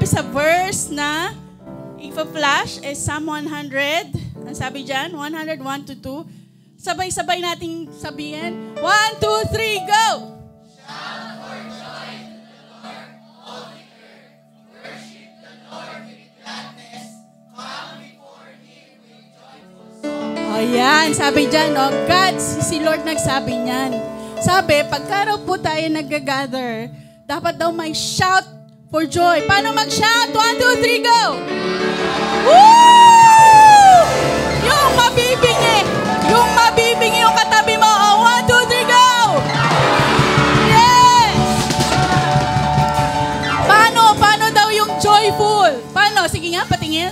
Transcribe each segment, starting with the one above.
sa verse na ipa-flash is Psalm 100. Ang sabi dyan, 100, 1 to 2. Sabay-sabay nating sabihin. 1, 2, 3, go! Shout for joy to the Lord, all the earth. Worship the Lord with gladness. Come before Him with joyful songs. O yan, sabi dyan, God, si Lord nagsabi niyan. Sabi, pagka raw po tayo nag-gather, dapat daw may shout for joy. Paano mag-shout? 1, 2, 3, go! Woo! Yung mabibingi. Yung mabibingi yung katabi mo. Oh, 1, 2, 3, go! Yes! Paano daw yung joyful? Paano? Sige nga, patingin.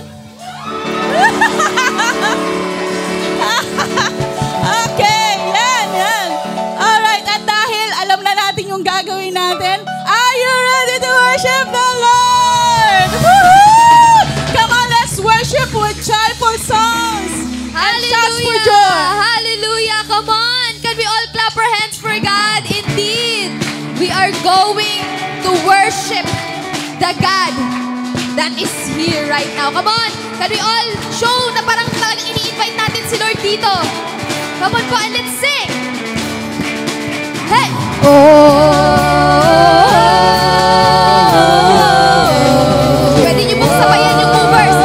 Okay, yan. Alright, at dahil alam na natin yung gagawin natin, are you ready to worship the Lord? Woo-hoo! Come on, let's worship with joyful songs. And shouts for joy. Hallelujah! Come on! Can we all clap our hands for God? Indeed, we are going to worship the God that is here right now. Come on! Can we all show na parang talagang ini-invite natin si Lord dito? Come on po and let's sing! Hey! Pwede niyo pong sabayan yung movers.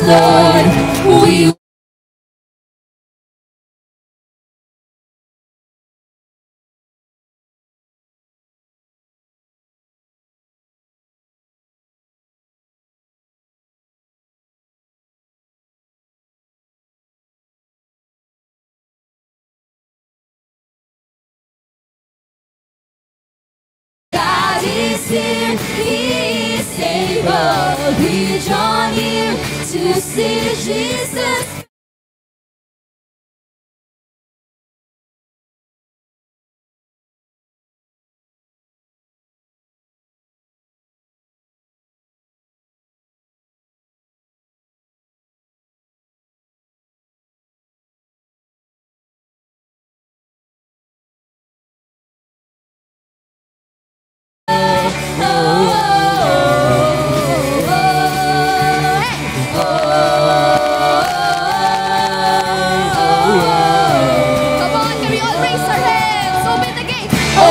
Lord, we God is here, He is able, we draw near to see Jesus.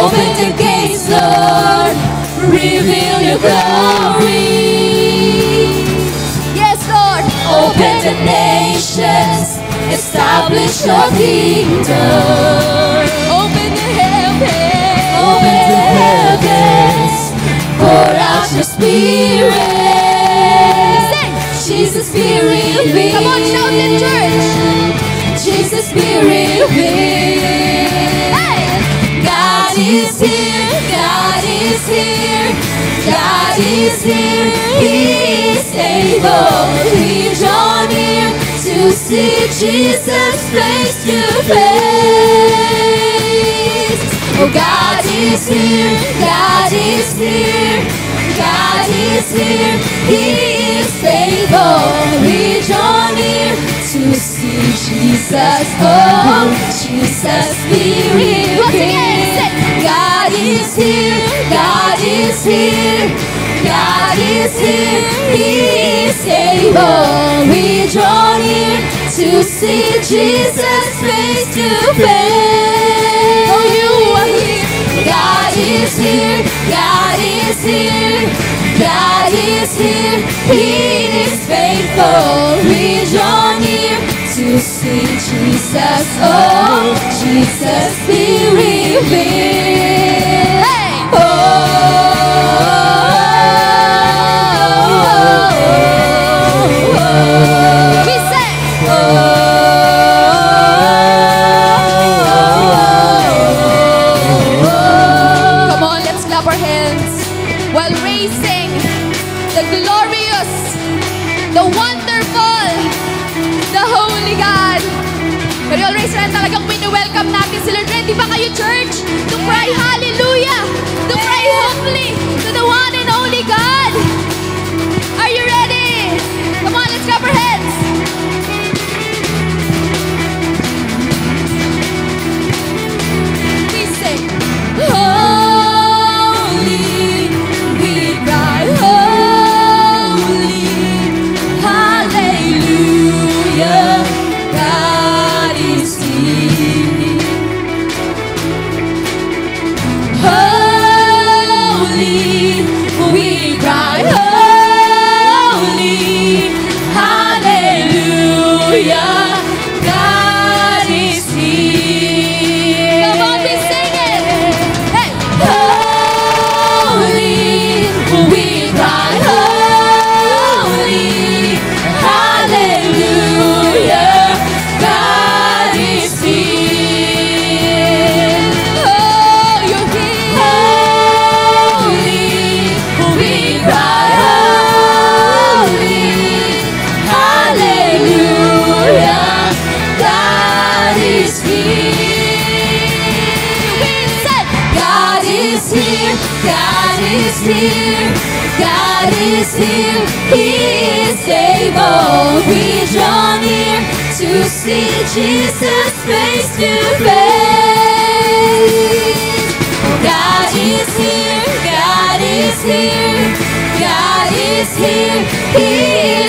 Open the gates, Lord, reveal your glory. Yes, Lord. Open the nations, establish your kingdom. Open the heavens. Open the heavens, pour out your spirit. Sing. Jesus, Spirit, reveal. Come on, shout in church. Jesus, Spirit, reveal. God is here, God is here, God is here, He is able. We draw near to see Jesus face to face. Oh, God is here, God is here, God is here, He is able. We draw near to see Jesus. Oh, Jesus, Spirit, once again, sing. God is here, God is here, God is here, He is able. We draw near to see Jesus face to face. Oh, you are here. God is here, God is here, God is here, He is faithful. We draw near to see Jesus, oh, Jesus be revealed. Hey! We say, come on, let's clap our hands while raising the glorious, the wonderful, the holy God. Can you all raise your hand? Talagang welcome natin sila. Ready ba kayo, church? To cry hallelujah, to cry holy to the one and only God. Are you ready? Come on, let's clap our hands. We sing, Holy, we cry, holy, hallelujah, God is here. Holy, we cry, holy, hallelujah, God is here. come on, we sing it. Hey! Holy, we cry, holy, hallelujah, God is here. Oh, you're here. Holy, we cry, holy, hallelujah, God is here. We said, God is here, God is here, God is here, He is able. We draw near to see Jesus face to face. God is here, God is here, God is here, He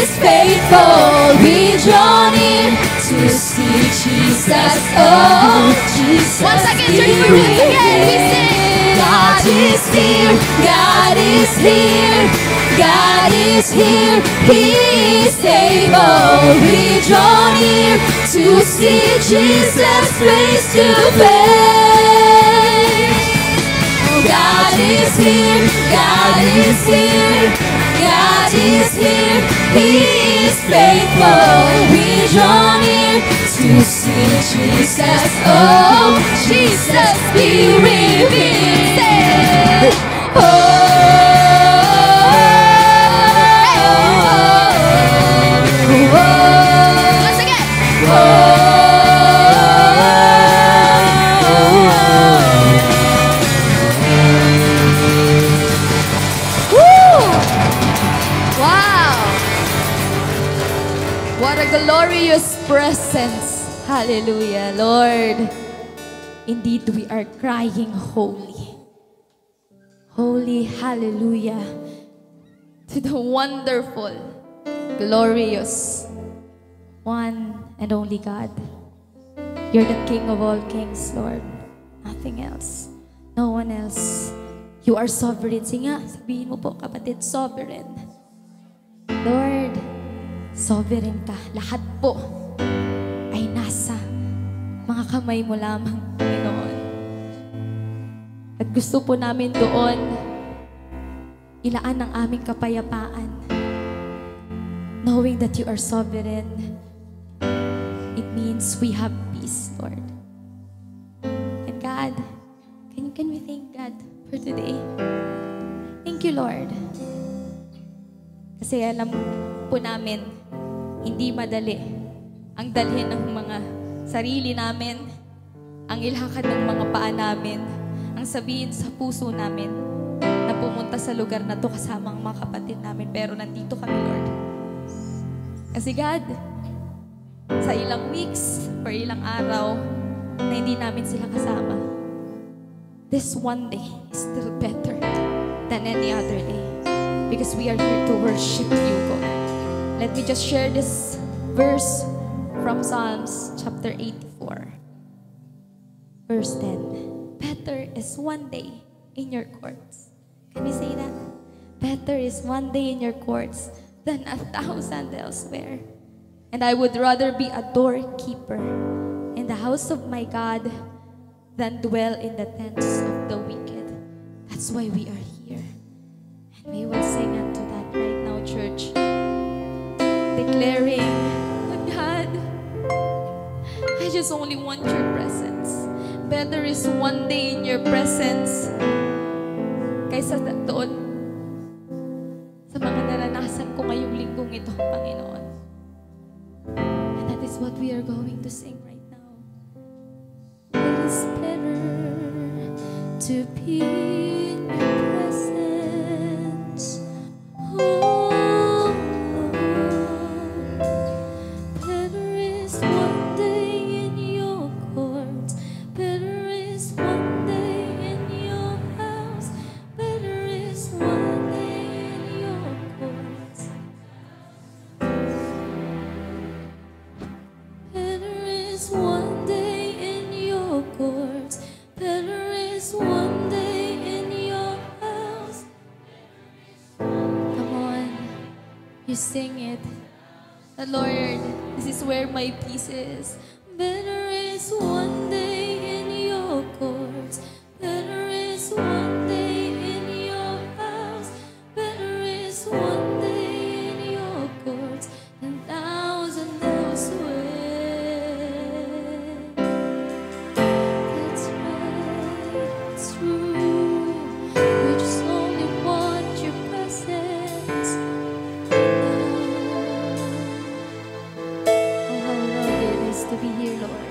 is faithful. We draw near to see Jesus, oh, Jesus. once again, church, we're once again, we sing. God is here, God is here, God is here, He is able. We draw near to see Jesus face to face. God is here, God is here, God is here, He is faithful. We draw near to see Jesus, oh, Jesus be revealed. Oh, Once again. Wow! What a glorious presence. Hallelujah, Lord. Indeed, we are crying holy. Holy, hallelujah. To the wonderful, glorious, one and only God. You're the King of all kings, Lord. Nothing else. No one else. You are sovereign. Sige nga, sabihin mo po, kapatid, sovereign. Lord, sovereign ka. Lahat po ay nasa mga kamay mo lamang, Panginoon. At gusto po namin doon ilaan ang aming kapayapaan. Knowing that you are sovereign, it means we have peace, Lord. And God, can we thank God for today? Thank you, Lord. Kasi alam po namin, hindi madali ang dalhin ng mga sarili namin, ang ilakad ng mga paa namin, ang sabihin sa puso namin na pumunta sa lugar na to kasama ang mga kapatid namin. Pero nandito kami, Lord. Kasi God, sa ilang weeks or ilang araw na hindi namin sila kasama, this one day is still better than any other day. Because we are here to worship you, God. Let me just share this verse from Psalms chapter 84, verse 10. Better is one day in your courts. Can we say that? Better is one day in your courts than 1,000 elsewhere. And I would rather be a doorkeeper in the house of my God than dwell in the tents of the wicked. That's why we are here. And we will sing unto that right now, church. Declaring, God, I just only want your presence. Better is one day in your presence kaysa doon sa mga naranasan ko ngayong linggong ito, Panginoon. And that is what we are going to sing right now. It is better to be in your presence. Oh, better is one day in your courts. Better is one day in your house. Better is one day in your courts. Better is one day in your courts. Better is one day in your house. Come on, you sing it. The Lord, this is where my peace is. Better is one day in your courts. Better is one day in your house. Better is one day in your courts than 1,000 elsewhere. That's right, it's true. We just only want your presence. Oh, how lovely it is to be here, Lord.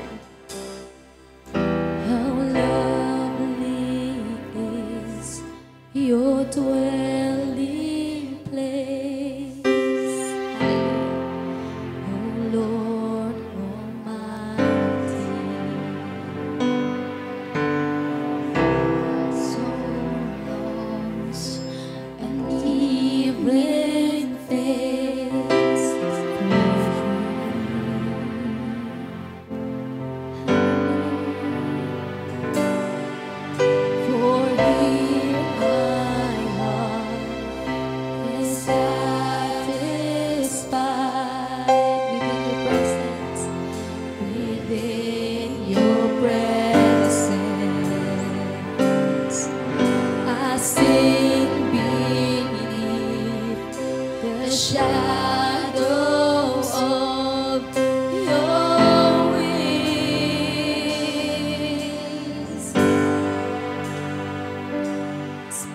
How lovely is your dwelling place. Hallelujah. Oh Lord Almighty. Songs and even face for here my heart is satisfied within your presence. I sing beneath the shadow of your wings.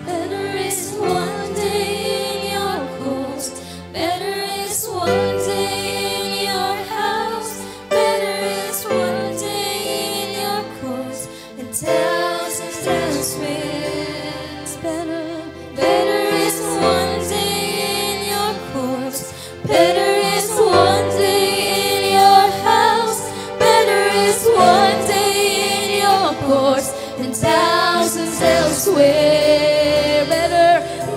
Better is one day in your courts. Better is one day in your house. Better is one day in your courts than 1,000 elsewhere. Better is one day in your courts. Better is one day in your house. Better is one day in your courts than 1,000 elsewhere.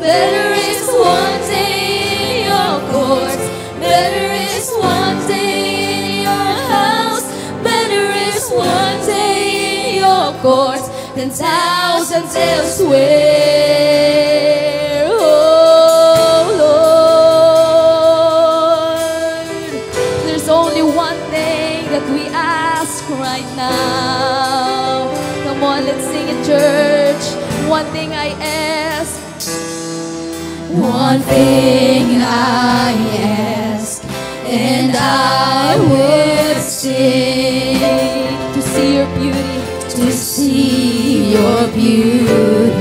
Better is one day in your courts. Better is one day in your house. Better is one day in your courts than 1,000 elsewhere. Oh Lord, there's only one thing that we ask right now. Come on, let's sing it, church. One thing I ask. One thing I ask, and I would sing to see your beauty, to see your beauty,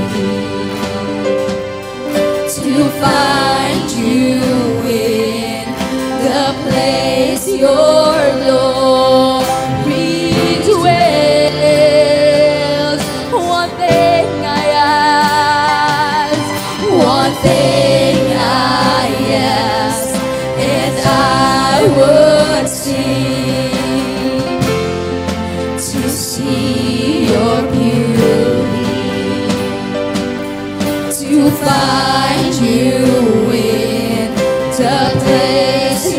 to find you in the place your glory dwells. One thing I ask, one thing I ask, and I would sing to see your beauty, to find you in the place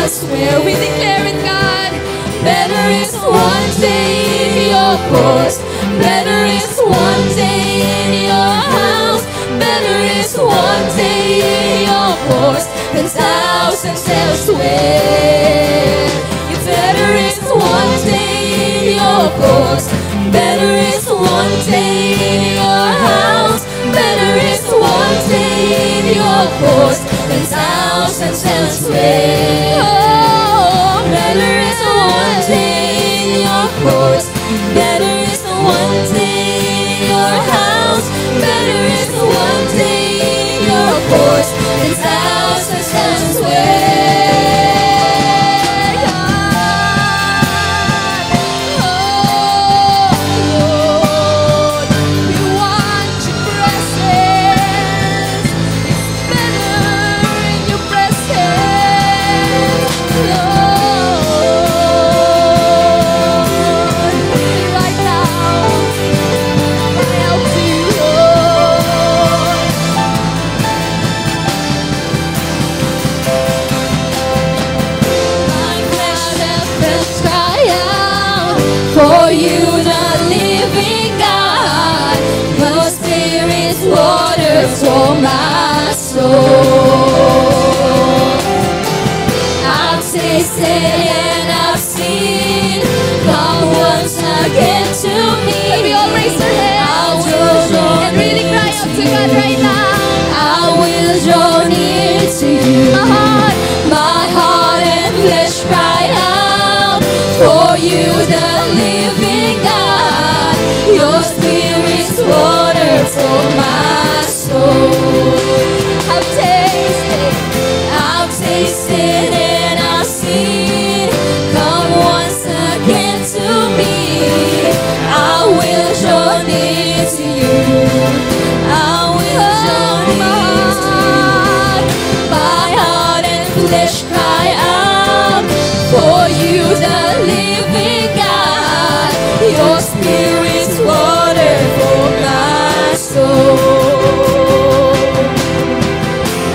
elsewhere. We declare it, God. Better is one day in your courts. Better is one day in your house. Better is one day in your courts than thousands elsewhere. It's better is one day in your courts. Better is one day in your house. Better is one day in your courts than thousands elsewhere. Oh, better is one day in your courts. Better is one day in your house. Better is one day in your courts than thousands elsewhere. For you, the living God, your Spirit's waters for my soul. I've tasted and I've seen, come once again to me. Can we all raise our hands and really cry out to God right now? I will draw near to you. My heart and flesh cry out for you, the living God. Your Spirit's water for my soul. I've tasted and I've seen. Come once again to me. I will draw near to you. I will draw near to you. My heart and flesh cry out for you, the living God. Your Spirit's water for my soul.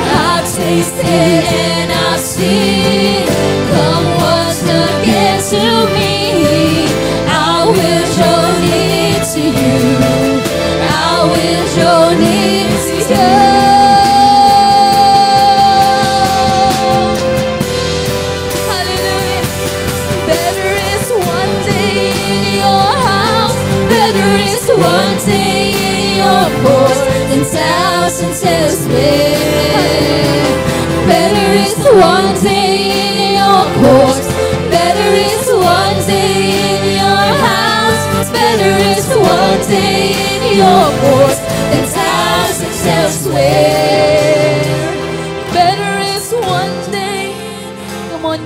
I've tasted and I've seen. Come once again to me. I will draw near to you. I will draw near to you. Hallelujah. Better is one day in your house. Better is one day in your courts than thousands elsewhere. Better is one day in your courts. Better is one day in your house. Better is one day in your courts than thousands elsewhere. Better is one day. Come on,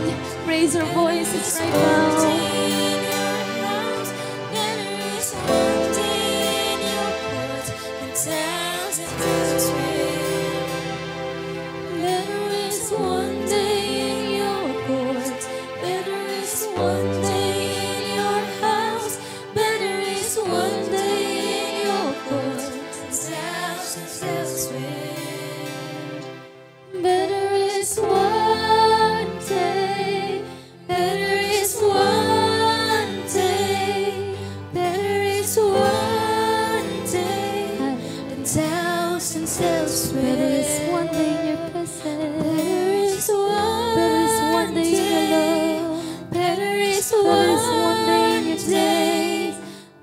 raise our voices right now. Better is one day, better is one day, better is one day than thousands elsewhere. Better is one day in your presence. Better is one day in your love. Better is one day in your day.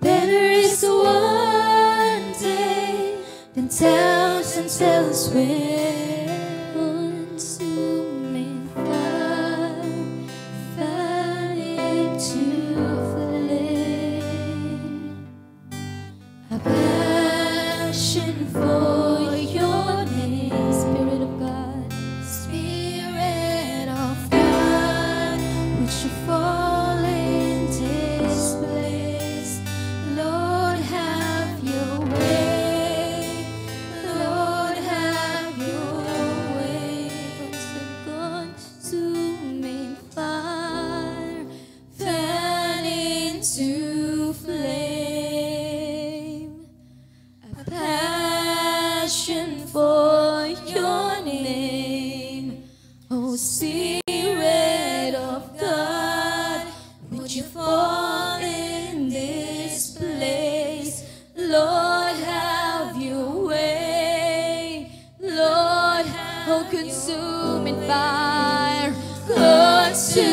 Better is one day than thousands elsewhere. Consuming fire, fan into flame. A passion for your name. Spirit of God, Spirit of God, would you fall in this place? Lord, have your way. Lord, have your way. Consuming fire, fan into flame. A passion for your name, oh Spirit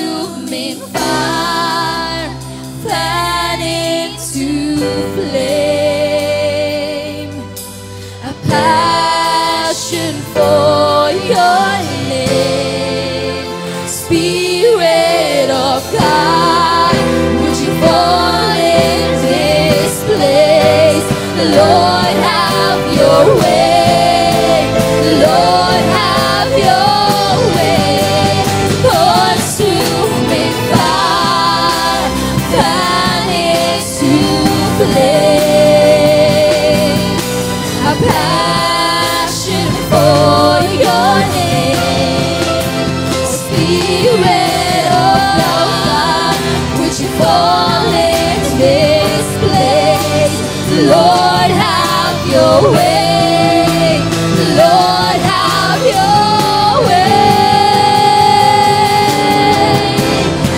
consuming fire, fan into flame, a passion for your name. Spirit of God, would you fall in this place? Lord, have your way. Lord, have your way. Consuming fire, fan into flame, a passion for your name. Spirit of God, would you fall in this place? Lord, have your way. Lord, have your way.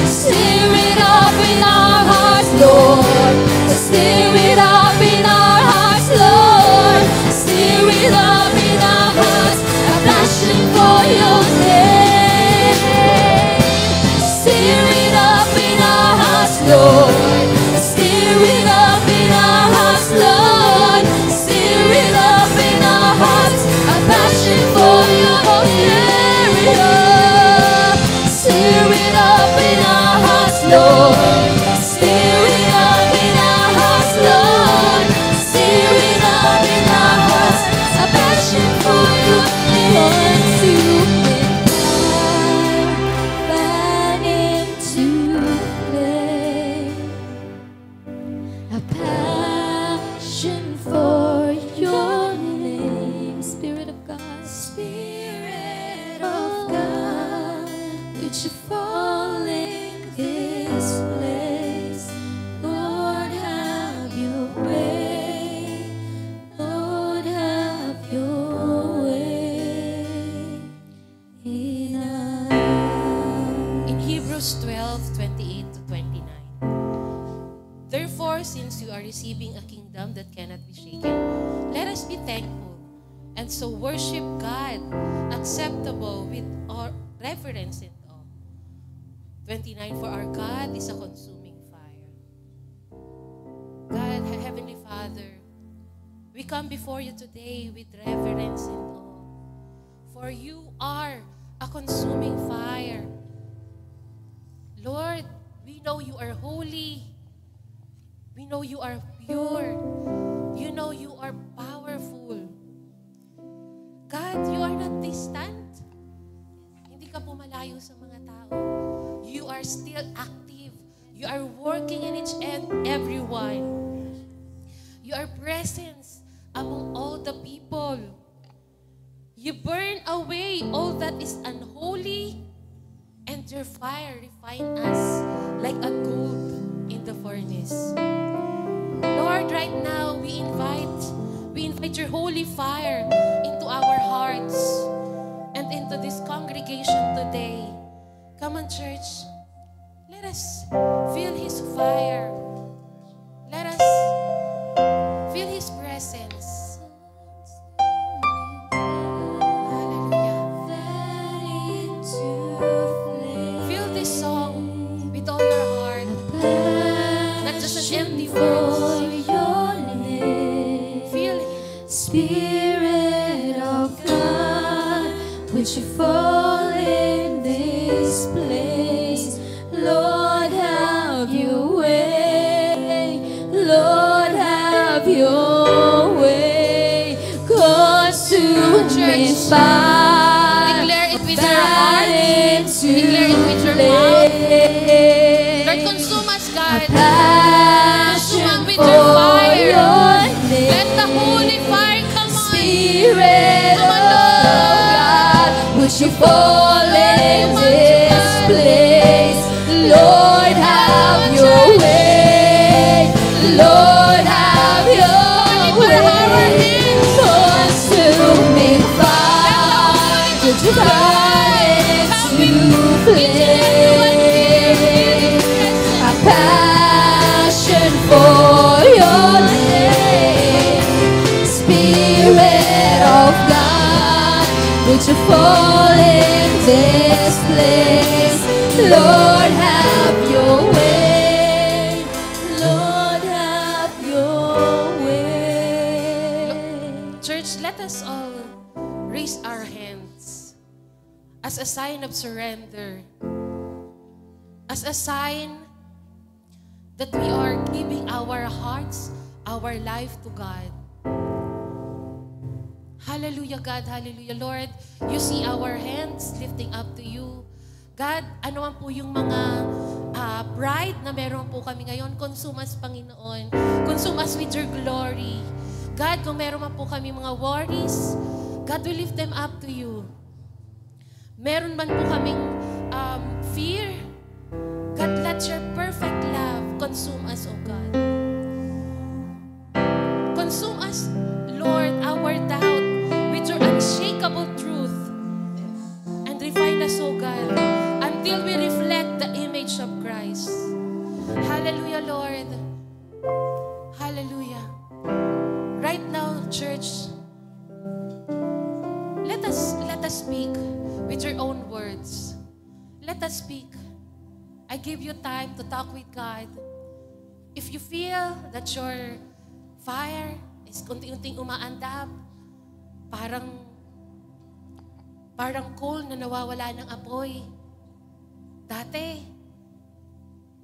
Stir it up in our hearts, Lord. Stir it up in our hearts, Lord. Stir it up in our hearts, a passion for your name. Stir it up in our hearts, Lord. Stir it up in our hearts, Lord. Stir it up in our hearts, a passion for your name. Stir it up in our hearts, Lord. Stir it up in our hearts, Lord. Stir it up in our hearts, a passion for your name. Fan into flame, a passion for your name. Spirit of God, Spirit of God, would you fall in this place? Lord, have your way. Lord, have your way in us. In Hebrews 12:28 to 29. Therefore, since you are receiving a kingdom that cannot be shaken, let us be thankful and so worship God acceptable with our reverence and awe. 29. For our God is a consuming fire. God, Heavenly Father, we come before you today with reverence and awe. For you are a consuming fire. Lord, we know you are holy. We know you are pure. You know you are powerful. God, you are not distant. Hindi ka pumalayo sa mga tao. You are still active. You are working in each and every one. You are present among all the people. You burn away all that is unholy, and your fire refine us like a gold in the furnace. Lord, right now we invite your holy fire into our hearts and into this congregation today. Come on, church. Let us feel His fire. Let us feel His presence. Hallelujah. Feel this song with all your heart. Not just an empty words. Feel it. Spirit of God, would you fall in this place? Lord, have your way. Lord, have your way. Consuming fire, Declare it with your heart. Declare it with your mouth. Lord, consume us, God. Consume with your fire. Let the holy fire come on. Spirit Come of on, Lord. God, would you fall in this place? Lord, have your way. Lord, have your way. Consuming fire, would you fall into flame? A passion for your name. Spirit of God, would you fall in this place? Lord, have your way. Lord, have your way. Church, let us all raise our hands as a sign of surrender, as a sign that we are giving our hearts, our life to God. Hallelujah, God. Hallelujah, Lord. You see our hands lifting up to you. God, ano man po yung mga pride na meron po kami ngayon, consume us, Panginoon. Consume us with your glory. God, kung meron man po kami mga worries, God, we lift them up to you. Meron man po kaming fear, God, let your perfect love consume us, O God. Consume us, Lord, our doubt with your unshakable truth. And refine us, O God, until we reflect the image of Christ. Hallelujah, Lord. Hallelujah. Right now, church, let us speak with your own words. Let us speak. I give you time to talk with God. If you feel that your fire is unti-unting umaandap, parang coal na nawawala ng apoy. Dati,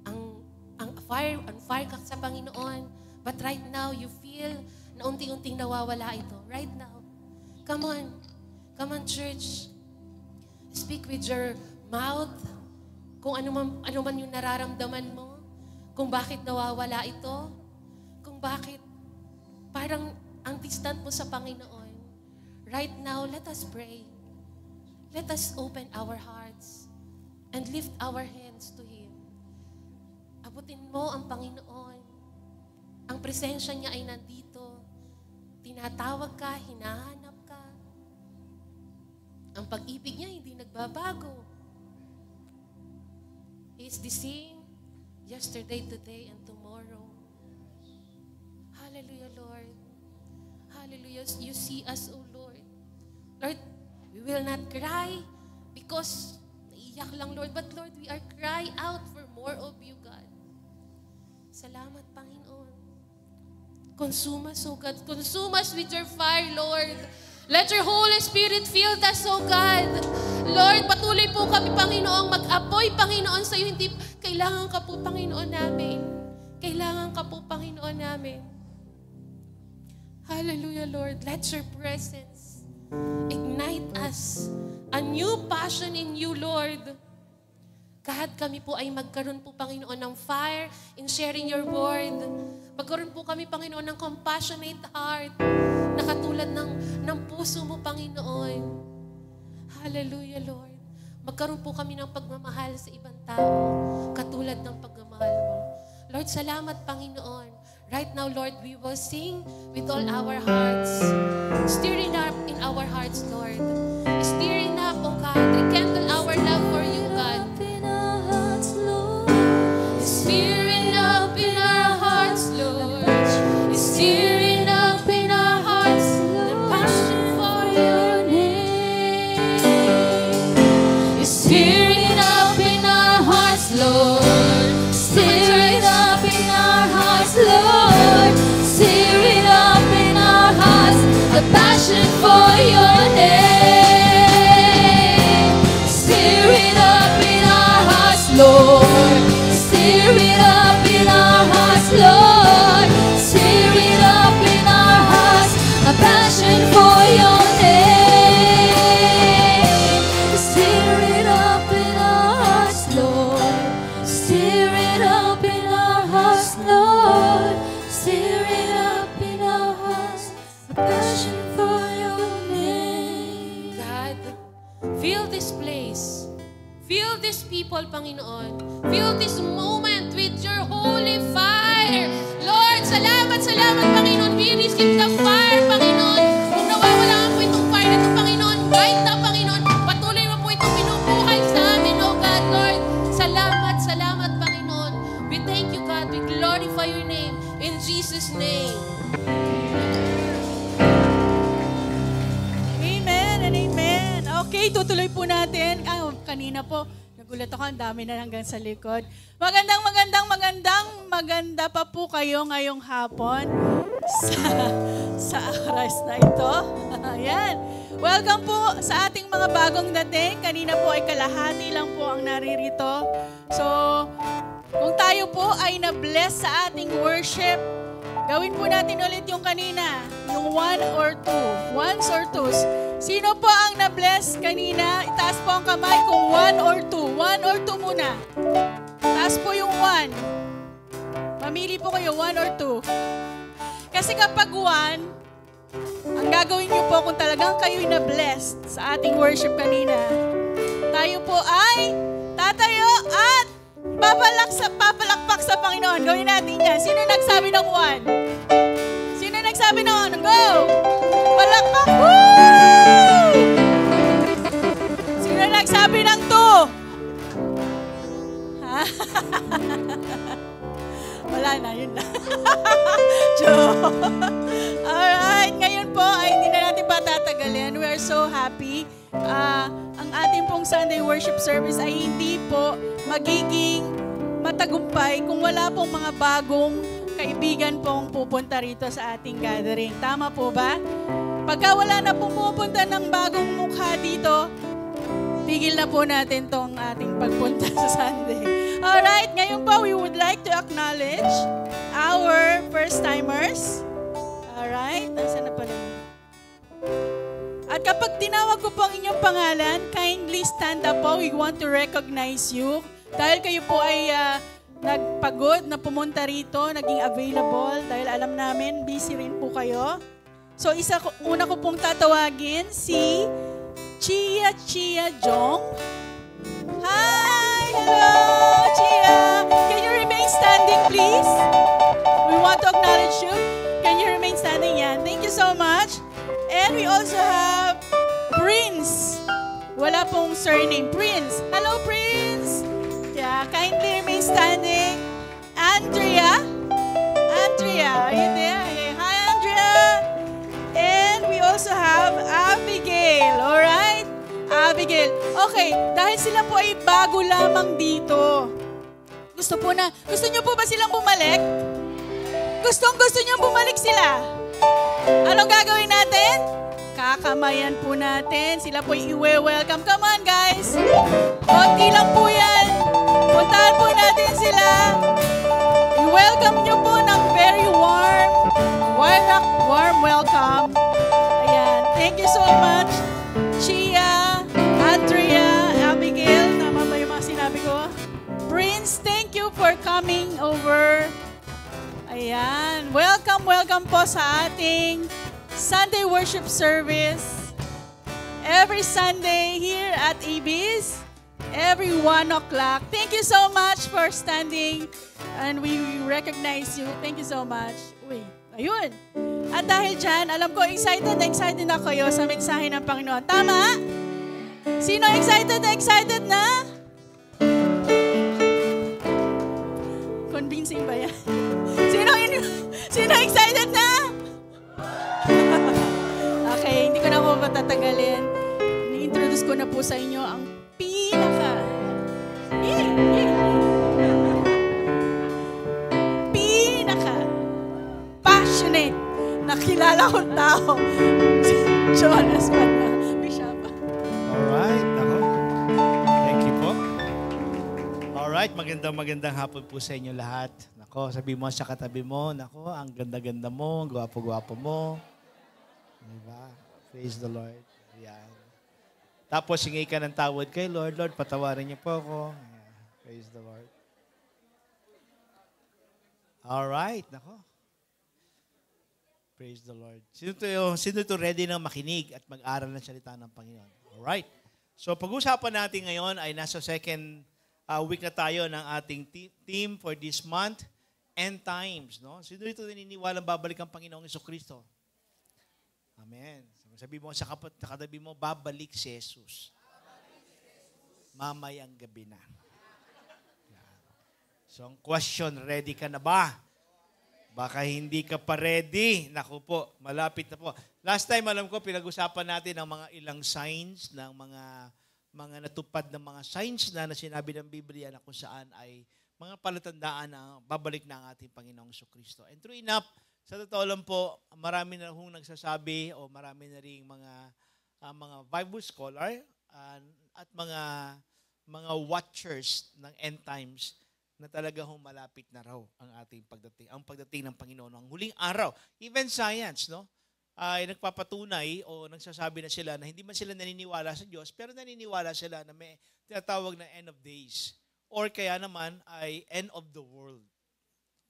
ang fire ka sa Panginoon, but right now you feel na unti-unting nawawala ito. Right now. Come on, church. Speak with your mouth. Kung ano man yung nararamdaman mo, kung bakit nawawala ito, kung bakit parang ang distant mo sa Panginoon. Right now, let us pray. Let us open our hearts and lift our hands to Him. Abutin mo ang Panginoon. Ang presensya niya ay nandito. Tinatawag ka, hinahanap ka. Ang pag-ibig niya hindi nagbabago. He is the same yesterday, today, and tomorrow. Hallelujah, Lord. Hallelujah. You see us, O Lord. Lord, we will not cry because naiyak lang, Lord. But Lord, we are cry out for more of you, God. Salamat, Panginoon. Consume us, O God. Consume us with your fire, Lord. Let your Holy Spirit fill us, O God. Lord, patuloy po kami, Panginoon, mag-apoy, Panginoon, sa iyo. Hindi, kailangan ka po, Panginoon namin. Kailangan ka po, Panginoon namin. Hallelujah, Lord. Let your presence ignite us. A new passion in you, Lord. God, kami po ay magkaroon po, Panginoon, ng fire in sharing your word. Magkaroon po kami, Panginoon, ng compassionate heart na katulad ng puso mo, Panginoon. Hallelujah, Lord. Magkaroon po kami ng pagmamahal sa ibang tao katulad ng pagmamahal mo. Lord, salamat, Panginoon. Right now, Lord, we will sing with all our hearts. Stirring up in our hearts, Lord. Stirring up, oh God. Rekindle our love for you, God. Stirring up in our hearts, Lord. Stirring up in our hearts the passion for your name. Stirring up in our hearts, Lord. Stirring up in our hearts, Lord. Stirring up in our hearts the passion for your name. Stirring up in our hearts, Lord. Stirring up in our hearts, Lord. Stirring up in our hearts a passion for your name. Stir it up in our hearts, Lord. Stir it up in our hearts, Lord. Stir it up in our hearts a passion for your name. God, fill this place. Fill this people, Panginoon. Fill this moment with your holy fire. Lord, salamat, Panginoon. We receive the fire, Panginoon. Kung nawawala po itong fire na ito, Panginoon, right now, Panginoon, patuloy mo po itong binubuhay sa amin, oh God, Lord. Salamat, Panginoon. We thank you, God. We glorify your name. In Jesus' name. Amen and amen. Okay, tutuloy po natin. Kanina po, Nagulat ako, ang dami na hanggang sa likod. Maganda pa po kayo ngayong hapon sa oras na ito. Ayan. Welcome po sa ating mga bagong dating. Kanina po ay kalahati lang po ang naririto. So, kung tayo po ay na-bless sa ating worship, gawin po natin ulit yung kanina, yung 1 or 2. Ones or twos. Sino po ang na-bless kanina? Itaas po ang kamay kung 1 or 2. 1 or 2 muna. Taas po yung 1. Mamili po kayo, 1 or 2. Kasi kapag 1, ang gagawin niyo po kung talagang kayo'y na-blessed sa ating worship kanina, tayo po ay tatayo at papalakpak sa Panginoon. Gawin natin yan. Sino nagsabi ng 1? Sino nagsabi ng 1? Go! Palakpak! Woo! Sino nagsabi ng 2? Wala na, yun na. Joke! Alright, ngayon po ay hindi na natin patatagalin. We are so happy. Ang ating pong Sunday worship service ay hindi po magiging matagumpay kung wala pong mga bagong kaibigan pong pupunta rito sa ating gathering. Tama po ba? Pagka wala na pong pupunta ng bagong mukha dito, tigil na po natin tong ating pagpunta sa Sunday. Alright, ngayon po we would like to acknowledge our first-timers. Alright, nasaan na pala? At kapag tinawag ko po ang inyong pangalan, kindly stand up po. We want to recognize you. Dahil kayo po ay nagpagod na pumunta rito, naging available, dahil alam namin, busy rin po kayo. So, una ko pong tatawagin, si Chia Jong. Hi! Hello, Chia! Can you remain standing, please? We want to acknowledge you. Can you remain standing? Yan. Thank you so much. And we also have Prince. Wala pong surname. Prince. Hello, Prince. Yeah, kindly remain standing. Andrea. Are you there? Hi, Andrea. And we also have Abigail. Alright? Abigail. Okay, dahil sila po ay bago lamang dito. Gusto niyo po ba silang bumalik? Gusto niyo bumalik sila? Anong gagawin natin? Kakamayan po natin. Sila po i-welcome. Come on, guys. Konti lang po yan. Puntahan po natin sila. I-welcome nyo po ng very warm welcome. Ayan. Thank you so much, Chia, Andrea, Abigail. Tama ba yung mga sinabi ko? Prince, thank you for coming over. Ayan. Welcome po sa ating Sunday worship service. Every Sunday here at Ibis, every 1 o'clock. Thank you so much for standing and we recognize you. Thank you so much. Uy, ayun. At dahil dyan, alam ko excited na kayo sa mensahe ng Panginoon. Tama? Sino excited na? Convincing ba yan? Sino excited na? Okay, hindi ko na po patatagalin. Ni-introduce ko na po sa inyo ang passionate na kilala kong tao. Si Jonas Bishop. Alright, ako. Thank you po. Alright, magandang hapon po sa inyo lahat. Nako, sabi mo sa katabi mo, nako, ang ganda-ganda mo, gwapo-gwapo mo. Diba? Praise the Lord. Ayan. Tapos, hingi ka ng tawad kay Lord. Lord, patawarin niyo po ako. Ayan. Praise the Lord. Alright, nako. Praise the Lord. Sino to ready na makinig at mag-aral ng salita ng Panginoon? Alright. So, pag-usapan natin ngayon ay nasa second week na tayo ng ating theme for this month, End Times. No? Sino ito naniniwalang babalik ang Panginoong Jesucristo? Amen. Sabi mo sa katabi mo, babalik si Jesus. Mamayang gabi na. So, ang question, ready ka na ba? Baka hindi ka pa ready. Naku po, malapit na po. Last time, alam ko, pinag-usapan natin ang mga ilang signs ng mga mga natupad ng mga signs na sinabi ng Biblia na kung saan ay mga palatandaan na babalik na ang ating Panginoong Jesucristo. And true enough, sa totoo lang po, marami na hong nagsasabi o marami na rin mga Bible scholar at mga watchers ng end times na talaga hong malapit na raw ang pagdating ng Panginoon ng huling araw. Even science, no? Ay nagpapatunay o nagsasabi na sila na hindi man sila naniniwala sa Diyos, pero naniniwala sila na may tinatawag na end of days. Or kaya naman ay end of the world.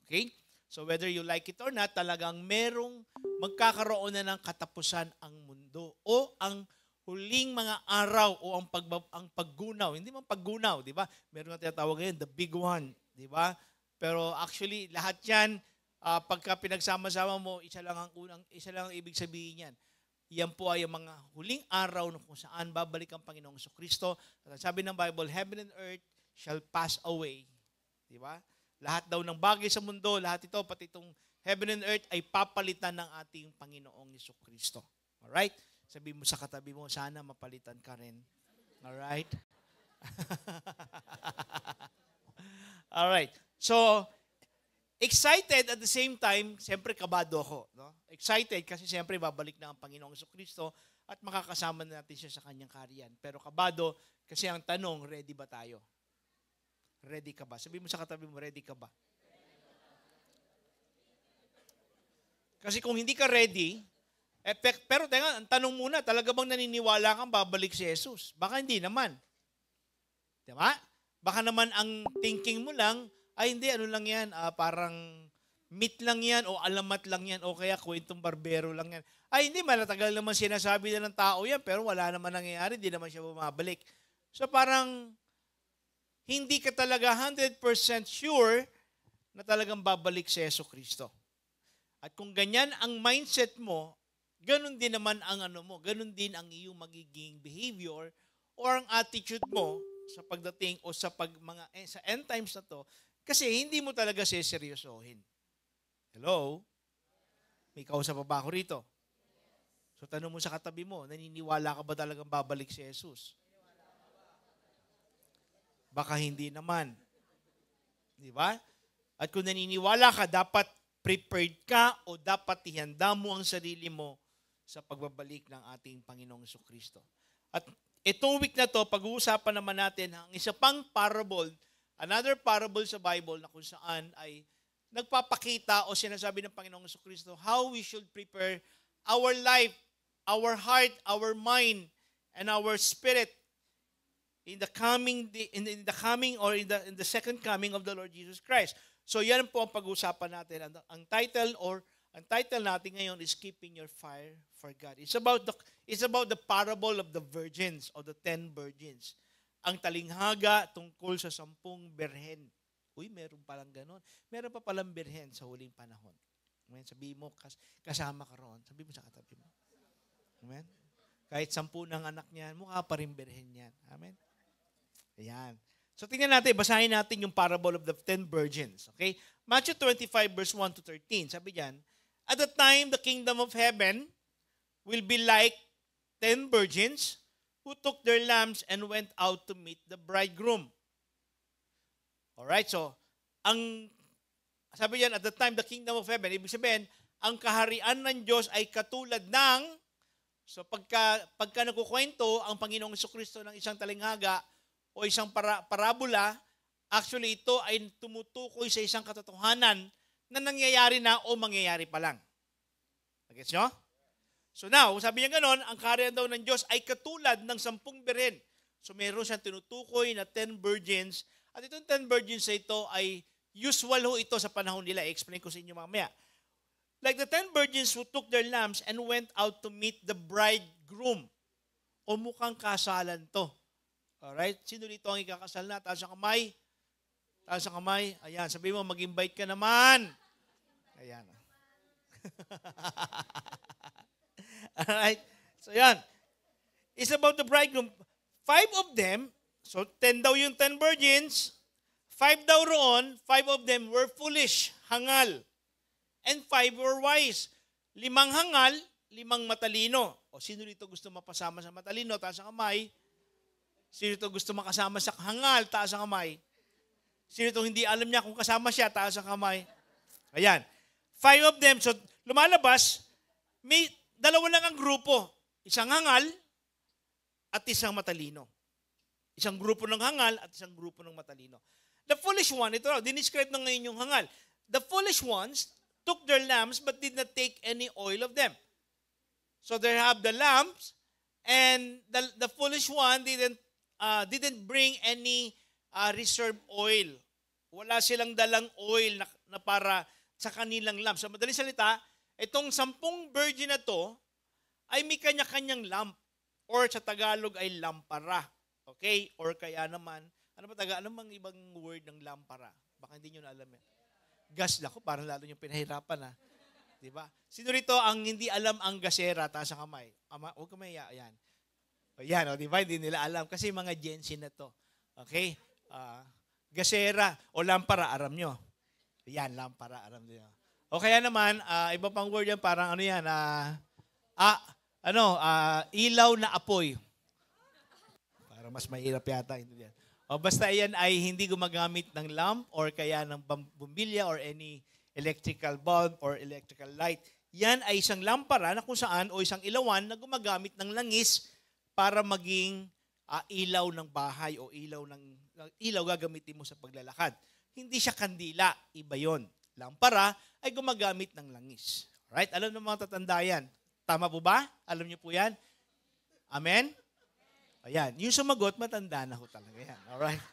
Okay? So whether you like it or not, talagang merong magkakaroon na ng katapusan ang mundo o ang huling mga araw o ang paggunaw. Hindi man paggunaw, di ba? Meron na tinatawag ngayon, the big one, di ba? Pero actually, lahat yan, pagka pinagsama-sama mo, isa lang ang ibig sabihin yan. Yan po ay ang mga huling araw na kung saan babalik ang Panginoong Jesucristo. At sabi ng Bible, heaven and earth shall pass away. Di ba? Lahat daw ng bagay sa mundo, lahat ito, pati itong heaven and earth ay papalitan ng ating Panginoong Jesucristo. Alright? Sabi mo sa katabi mo, sana mapalitan ka rin. Alright? Alright. So, excited at the same time, siyempre kabado ako. No? Excited kasi siyempre babalik na ang Panginoong Jesucristo at makakasama na natin siya sa kanyang kaharian. Pero kabado kasi ang tanong, ready ba tayo? Ready ka ba? Sabi mo sa katabi mo, ready ka ba? Kasi kung hindi ka ready, pero ang tanong muna, talaga bang naniniwala kang babalik si Jesus? Baka hindi naman. Diba? Baka naman ang thinking mo lang, ay hindi, ano lang yan, parang meat lang yan o alamat lang yan o kaya kwentong barbero lang yan. Ay hindi, malatagal naman sinasabi na ng tao yan pero wala naman nangyayari, hindi naman siya bumabalik. So parang hindi ka talaga 100% sure na talagang babalik si Jesucristo. At kung ganyan ang mindset mo, ganun din naman ang ganun din ang iyong magiging behavior or ang attitude mo sa pagdating o sa sa end times na to, kasi hindi mo talaga seseryosohin. Hello? May kausap pa ba ako rito? So tanong mo sa katabi mo, naniniwala ka ba talagang babalik si Jesus? Baka hindi naman. Di ba? At kung naniniwala ka, dapat prepared ka o dapat ihanda mo ang sarili mo sa pagbabalik ng ating Panginoong Jesucristo. At itong week na to, pag-uusapan naman natin ang isa pang parable, another parable sa Bible na kung saan ay nagpapakita o sinasabi ng Panginoong Jesucristo how we should prepare our life, our heart, our mind, and our spirit in the second coming of the Lord Jesus Christ. So yan po ang pag-usapan natin. Ang title natin ngayon is Keeping Your Fire for God. It's about the parable of the virgins or the 10 virgins. Ang talinghaga tungkol sa 10 birhen. Uy, meron palang ganon. Meron pa palang birhen sa huling panahon. Amen. Sabi mo, kasama ka roon. Sabi mo sa katabi mo. Amen. Kahit 10 ng anak niyan, mukha pa rin birhen yan. Amen. Ayan. So tingnan natin, basahin natin yung parable of the 10 virgins. Okay? Matthew 25 verse 1 to 13. Sabi diyan, at the time the kingdom of heaven will be like 10 virgins who took their lamps and went out to meet the bridegroom. Alright, so sabi diyan, at the time the kingdom of heaven, ibig sabihin, ang kaharian ng Diyos ay katulad ng, so pagka nakukwento ang Panginoong Jesucristo ng isang talinghaga, o isang parabola, actually ito ay tumutukoy sa isang katotohanan na nangyayari na o mangyayari pa lang. Gets nyo? So now, sabi niya ganon, ang kaharian daw ng Diyos ay katulad ng 10 birhen. So meron siyang tinutukoy na 10 virgins. At itong 10 virgins na ito ay usual ho ito sa panahon nila. I-explain ko sa inyo mamaya. Like the 10 virgins who took their lamps and went out to meet the bridegroom. O mukhang kasalan to. Alright? Sino dito ang ikakasal na? Taas ang kamay. Taas ang kamay. Ayan. Sabi mo, mag-invite ka naman. Ayan. Alright? So, yan. It's about the bridegroom. 5 of them, so 10 daw yung 10 virgins. 5 daw roon, 5 of them were foolish, hangal. And 5 were wise. 5 hangal, 5 matalino. O sino dito gusto mapasama sa matalino? Taas ang kamay. Sino ito gusto makasama sa hangal? Taas ang kamay. Sino ito hindi alam niya kung kasama siya? Taas ang kamay. Ayan. 5 of them. So, lumalabas, may dalawa lang ang grupo. Isang hangal at isang matalino. Isang grupo ng hangal at isang grupo ng matalino. The foolish one, ito raw, dinescribe na ngayon yung hangal. The foolish ones took their lamps but did not take any oil of them. So they have the lamps and the foolish one didn't bring any reserve oil. Wala silang dalang oil na para sa kanilang lamp. Sa madaling salita, itong 10 virgin na to ay may kanya-kanyang lamp or sa Tagalog ay lampara. Okay? Or kaya naman, ano bang ibang word ng lampara? Baka hindi nyo na alam yan. Gas ako, parang lalo yung pinahirapan ha. Diba? Sino rito ang hindi alam ang gasera? Taas ang kamay. Huwag ka maya. Ayan. Ayan, diba? Hindi nila alam. Kasi mga Gen Z na to. Okay? Gasera o lampara, aram nyo. Ayan, lampara, aram nyo. O kaya naman, iba pang word yan, parang ano yan, ilaw na apoy. Parang mas mahirap yata. O basta yan ay hindi gumagamit ng lamp or kaya ng bumbilya or any electrical bulb or electrical light. Yan ay isang lampara na kung saan o isang ilawan na gumagamit ng langis para maging ilaw ng bahay o ilaw gagamitin mo sa paglalakad. Hindi siya kandila, iba yon. Lampara ay gumagamit ng langis. Alright? Alam ng mga tatanda yan. Tama po ba? Alam niyo po yan? Amen? Ayan. Yung sumagot, matanda na ho talaga yan. Alright?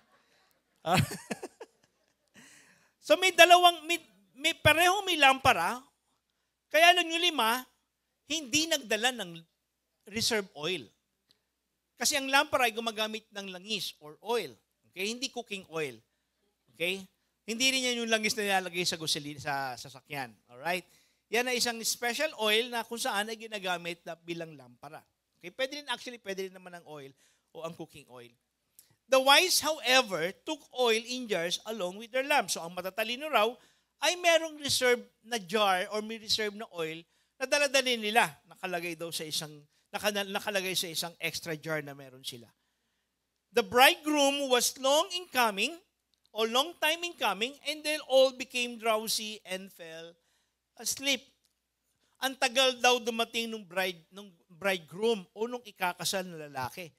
So may parehong may lampara, kaya lang yung 5, hindi nagdala ng reserve oil. Kasi ang lampara ay gumagamit ng langis or oil. Okay? Hindi cooking oil. Okay? Hindi rin yan yung langis na nilalagay sa gasolina, sa sasakyan. Alright? Yan ay isang special oil na kung saan ay ginagamit na bilang lampara. Okay? Pwede rin naman ang oil o ang cooking oil. The wise, however, took oil in jars along with their lamps. So ang matatalino raw ay merong reserve na jar or may reserve na oil na daladalhin nila. Nakalagay sa isang extra jar na meron sila. The bridegroom was long time in coming, and they all became drowsy and fell asleep. Ang tagal daw dumating nung bridegroom o nung ikakasal na lalaki.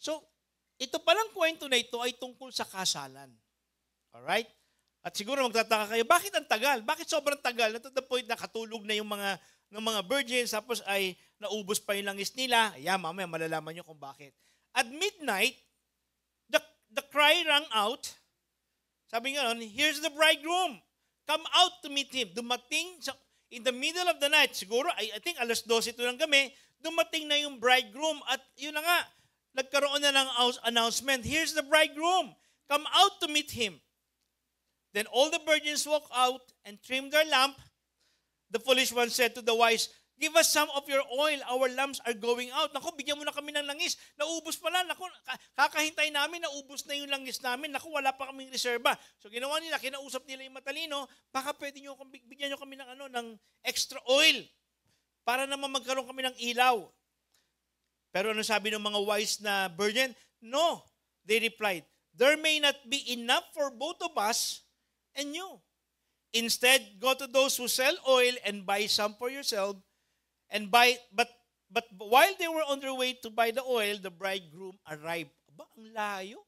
So, ito palang kwento na ito ay tungkol sa kasalan. Alright? At siguro magtataka kayo, bakit ang tagal? Bakit sobrang tagal? To the point na katulog na yung mga virgins, tapos ay naubos pa yung langis nila. Ayan, mamaya malalaman nyo kung bakit. At midnight, the cry rang out. Sabi nga, here's the bridegroom. Come out to meet him. Dumating in the middle of the night, siguro, I think alas 12 ito ng gabi, dumating na yung bridegroom at yun na nga, nagkaroon na ng announcement, here's the bridegroom, come out to meet him. Then all the virgins walked out and trimmed their lamp. The foolish one said to the wise, give us some of your oil, our lamps are going out. Naku, bigyan mo na kami ng langis. Naubos pala. Naku, kakahintay namin, naubos na yung langis namin. Naku, wala pa kaming reserba. So ginawa nila, kinausap nila yung matalino, baka pwede nyo, bigyan nyo kami ng extra oil para naman magkaroon kami ng ilaw. Pero ano sabi ng mga wise na virgin? No, they replied, there may not be enough for both of us and you. Instead, go to those who sell oil and buy some for yourself. But while they were on their way to buy the oil, the bridegroom arrived. Aba, ang layo.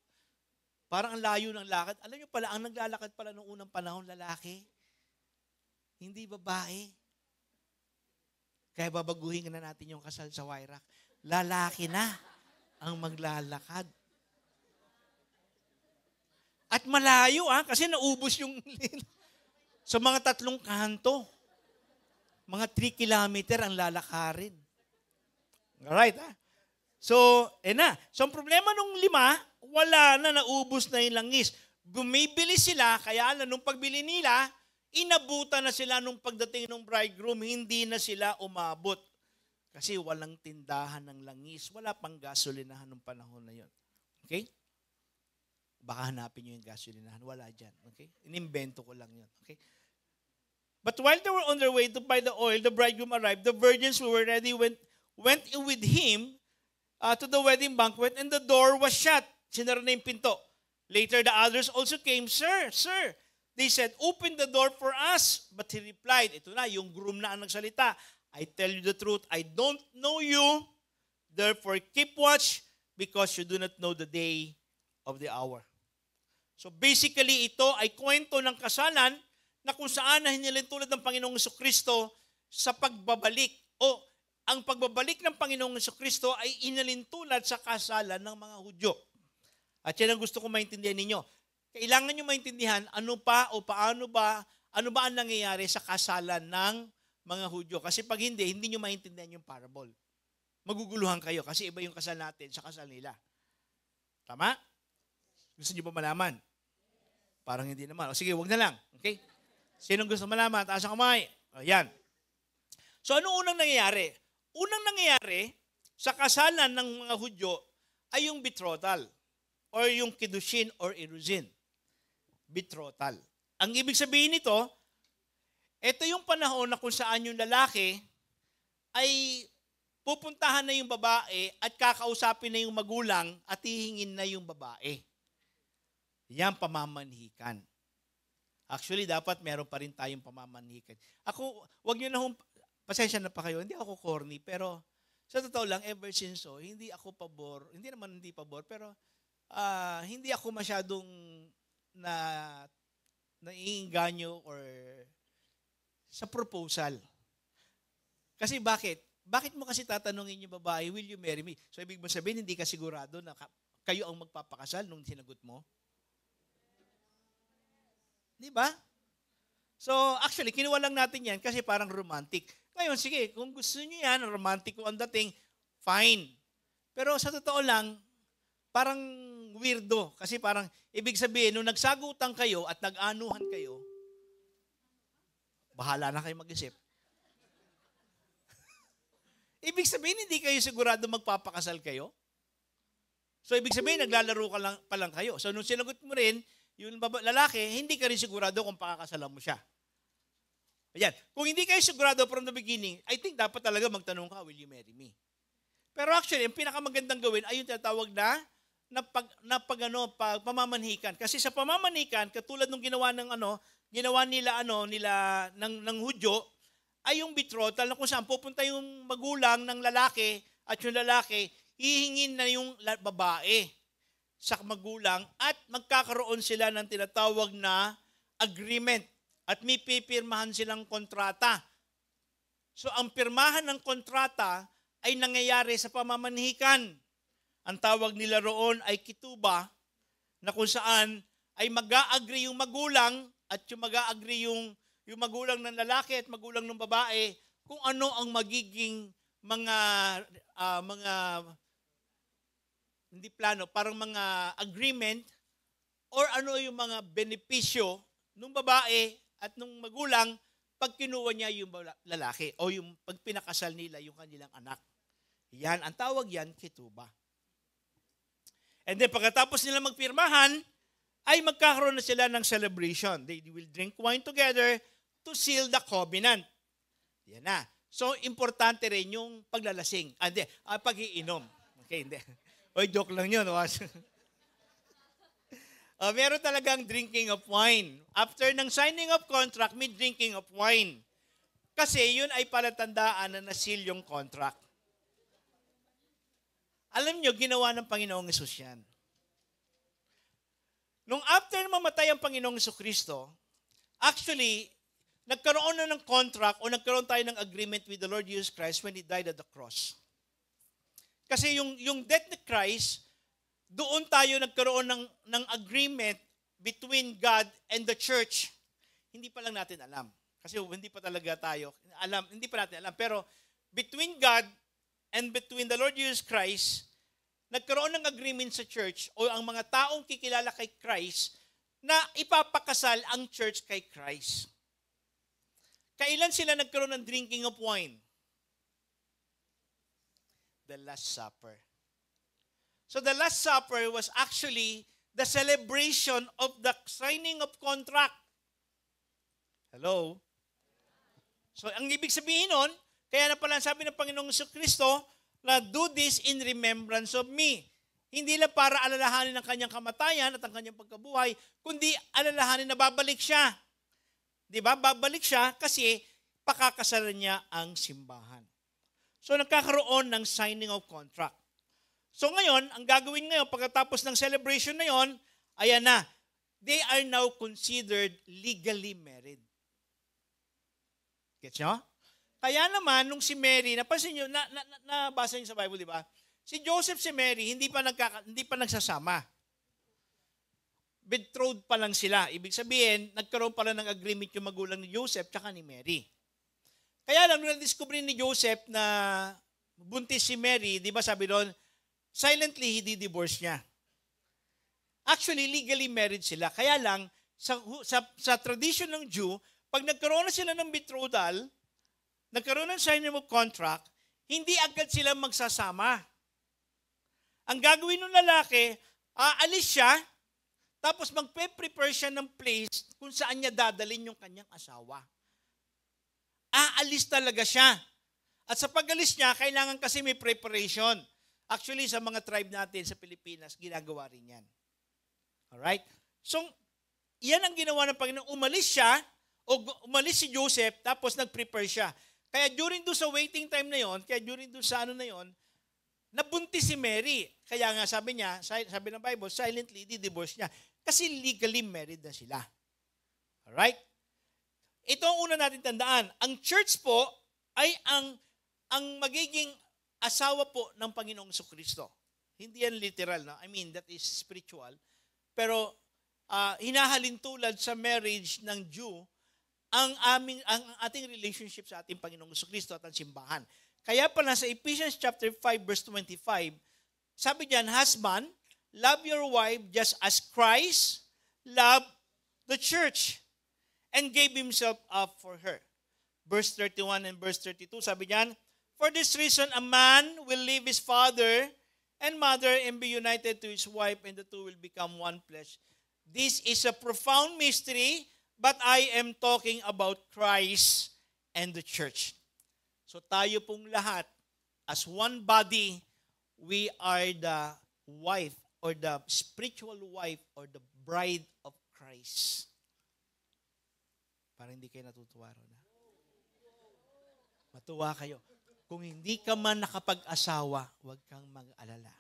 Parang ang layo ng lakad. Alam niyo pala, ang naglalakad pala noong unang panahon, lalaki. Hindi babae. Kaya babaguhin na natin yung kasal sa Wyrack. Lalaki na ang maglalakad. At malayo kasi naubos yung sa mga 3 kanto. Mga 3 kilometer ang lalakarin. Alright, So, So, ang problema nung 5, wala na, naubos na yung langis. Bumibili sila, kaya nung pagbili nila, inabutan na sila nung pagdating ng bridegroom, hindi na sila umabot. Kasi walang tindahan ng langis. Wala pang gasolinahan nung panahon na yon. Okay? Baka hanapin nyo yung gasolinahan. Wala dyan. Okay? Inimbento ko lang yun. Okay? But while they were on their way to buy the oil, the bridegroom arrived. The virgins who were ready went in with him to the wedding banquet, and the door was shut. Sinara na yung pinto. Later, the others also came, Sir, sir. They said, open the door for us. But he replied, ito na, yung groom na ang nagsalita, I tell you the truth, I don't know you. Therefore, keep watch because you do not know the day of the hour. So basically, ito ay kwento ng kasalan na kung saan na hinilin tulad ng Panginoong Jesucristo sa pagbabalik. O ang pagbabalik ng Panginoong Jesucristo ay inalintulad sa kasalan ng mga Hudyo. At yan ang gusto ko maintindihan ninyo. Kailangan nyo maintindihan ano pa o paano ba, ano ba ang nangyayari sa kasalan ng mga Hudyo. Kasi pag hindi nyo maintindihan yung parable. Maguguluhan kayo kasi iba yung kasal natin sa kasal nila. Tama? Gusto nyo ba malaman? Parang hindi naman. O sige, wag na lang. Okay? Sinong gusto malaman? Taas ang kamay. Ayan. So ano unang nangyayari? Unang nangyayari sa kasalan ng mga Hudyo ay yung betrothal or yung kiddushin or iruzin. Betrothal. Ang ibig sabihin nito, ito yung panahon na kung saan yung lalaki ay pupuntahan na yung babae at kakausapin na yung magulang at hihingin na yung babae. Yan pamamanhikan. Actually, dapat meron pa rin tayong pamamanhikan. Ako, wag nyo na pasensya na pa kayo, hindi ako corny, pero sa totoo lang, ever since hindi ako pabor, hindi naman hindi pabor, pero hindi ako masyadong naiinganyo or sa proposal. Kasi bakit? Bakit mo kasi tatanungin yung babae, will you marry me? So ibig mo sabihin, hindi ka sigurado na kayo ang magpapakasal nung sinagot mo? Di ba? So actually, kinuha lang natin yan kasi parang romantic. Ngayon, sige, kung gusto niyo yan, romantic ang dating, fine. Pero sa totoo lang, parang weirdo. Kasi parang, ibig sabihin, nung nagsagutan kayo at nag-anuhan kayo, bahala na kayo mag-isip. Ibig sabihin, hindi kayo sigurado magpapakasal kayo. So, ibig sabihin, naglalaro pa lang kayo. So, nung sinagot mo rin, yung lalaki, hindi ka rin sigurado kung pakakasalan mo siya. Ayan. Kung hindi kayo sigurado from the beginning, I think dapat talaga magtanong ka, will you marry me? Pero actually, ang pinakamagandang gawin ay yung tinatawag na pamamanhikan. Kasi sa pamamanhikan, katulad nung ginawa nila ng Hudyo, ay yung betrothal na kung saan pupunta yung magulang ng lalaki at yung lalaki, hihingin na yung babae sa magulang at magkakaroon sila ng tinatawag na agreement at may pipirmahan silang kontrata. So ang pirmahan ng kontrata ay nangyayari sa pamamanhikan. Ang tawag nila roon ay kituba na kung saan ay mag-a-agree yung magulang at yung mag-a-agree yung magulang ng lalaki at magulang ng babae kung ano ang magiging mga hindi plano, parang mga agreement or ano yung mga benepisyo ng babae at ng magulang pag kinuha niya yung lalaki o yung pag pinakasal nila yung kanilang anak. Yan, ang tawag yan, kituba. And then pagkatapos nila magpirmahan, ay magkakaroon na sila ng celebration. They will drink wine together to seal the covenant. Yan na. So, importante rin yung paglalasing. Pag-iinom. Okay, hindi. Oy, joke lang yun. Meron talagang drinking of wine. After ng signing of contract, may drinking of wine. Kasi yun ay palatandaan na na-seal yung contract. Alam nyo, ginawa ng Panginoong Hesus yan. Nung after mamatay ang Panginoong Jesucristo, actually, nagkaroon na ng contract o nagkaroon tayo ng agreement with the Lord Jesus Christ when He died at the cross. Kasi yung death ni Christ, doon tayo nagkaroon ng agreement between God and the church. Hindi pa lang natin alam. Kasi hindi pa talaga tayo alam, hindi pa natin alam. Pero between God and between the Lord Jesus Christ, nagkaroon ng agreement sa church o ang mga taong kikilala kay Christ na ipapakasal ang church kay Christ. Kailan sila nagkaroon ng drinking of wine? The Last Supper. So the Last Supper was actually the celebration of the signing of contract. Hello? So ang ibig sabihin nun, kaya na pala sabi ng Panginoong Jesucristo, na do this in remembrance of me. Hindi lang para alalahanin ang kanyang kamatayan at ang kanyang pagkabuhay, kundi alalahanin na babalik siya. Di ba? Babalik siya kasi pakakasalan niya ang simbahan. So nagkakaroon ng signing of contract. So ngayon, ang gagawin ngayon pagkatapos ng celebration na yon, ayan na, they are now considered legally married. Gets nyo? Kaya naman, nung si Mary, napansin nyo, nabasa nyo sa Bible, di ba? Si Joseph, si Mary, hindi pa nagsasama. Betrothed pa lang sila. Ibig sabihin, nagkaroon pala ng agreement yung magulang ni Joseph tsaka ni Mary. Kaya lang, nung na-discover ni Joseph na buntis si Mary, di ba sabi doon, silently, di-divorce niya. Actually, legally married sila. Kaya lang, sa tradition ng Jew, pag nagkaroon na sila ng betrothal, nagkaroon ng signing of contract, hindi agad sila magsasama. Ang gagawin ng lalaki, aalis siya, tapos magpe-prepare siya ng place kung saan niya dadalhin yung kanyang asawa. Aalis talaga siya. At sa pag-alis niya, kailangan kasi may preparation. Actually, sa mga tribe natin sa Pilipinas, ginagawa rin yan. Alright? So, yan ang ginawa ng Panginoon. Umalis siya, o umalis si Joseph, tapos nag-prepare siya. Kaya during doon sa waiting time na yon, kaya during doon sa ano na yon, nabuntis si Mary. Kaya nga sabi niya, sabi ng Bible, silently, di-divorce niya. Kasi legally married na sila. Alright? Ito ang una natin tandaan. Ang church po ay ang magiging asawa po ng Panginoong Jesucristo. Hindi yan literal, no? I mean, that is spiritual. Pero hinahalin tulad sa marriage ng Jew ang ating relationship sa ating Panginoong Jesucristo at ang simbahan. Kaya pala sa Ephesians chapter 5 verse 25, sabi diyan, husband, love your wife just as Christ loved the church and gave himself up for her. Verse 31 and verse 32, sabi diyan, for this reason a man will leave his father and mother and be united to his wife, and the two will become one flesh. This is a profound mystery, but I am talking about Christ and the church. So tayo pong lahat, as one body, we are the wife or the spiritual wife or the bride of Christ. Para hindi kayo natutuwa ron. Matuwa kayo. Kung hindi ka man nakapag-asawa, huwag kang mag-alala.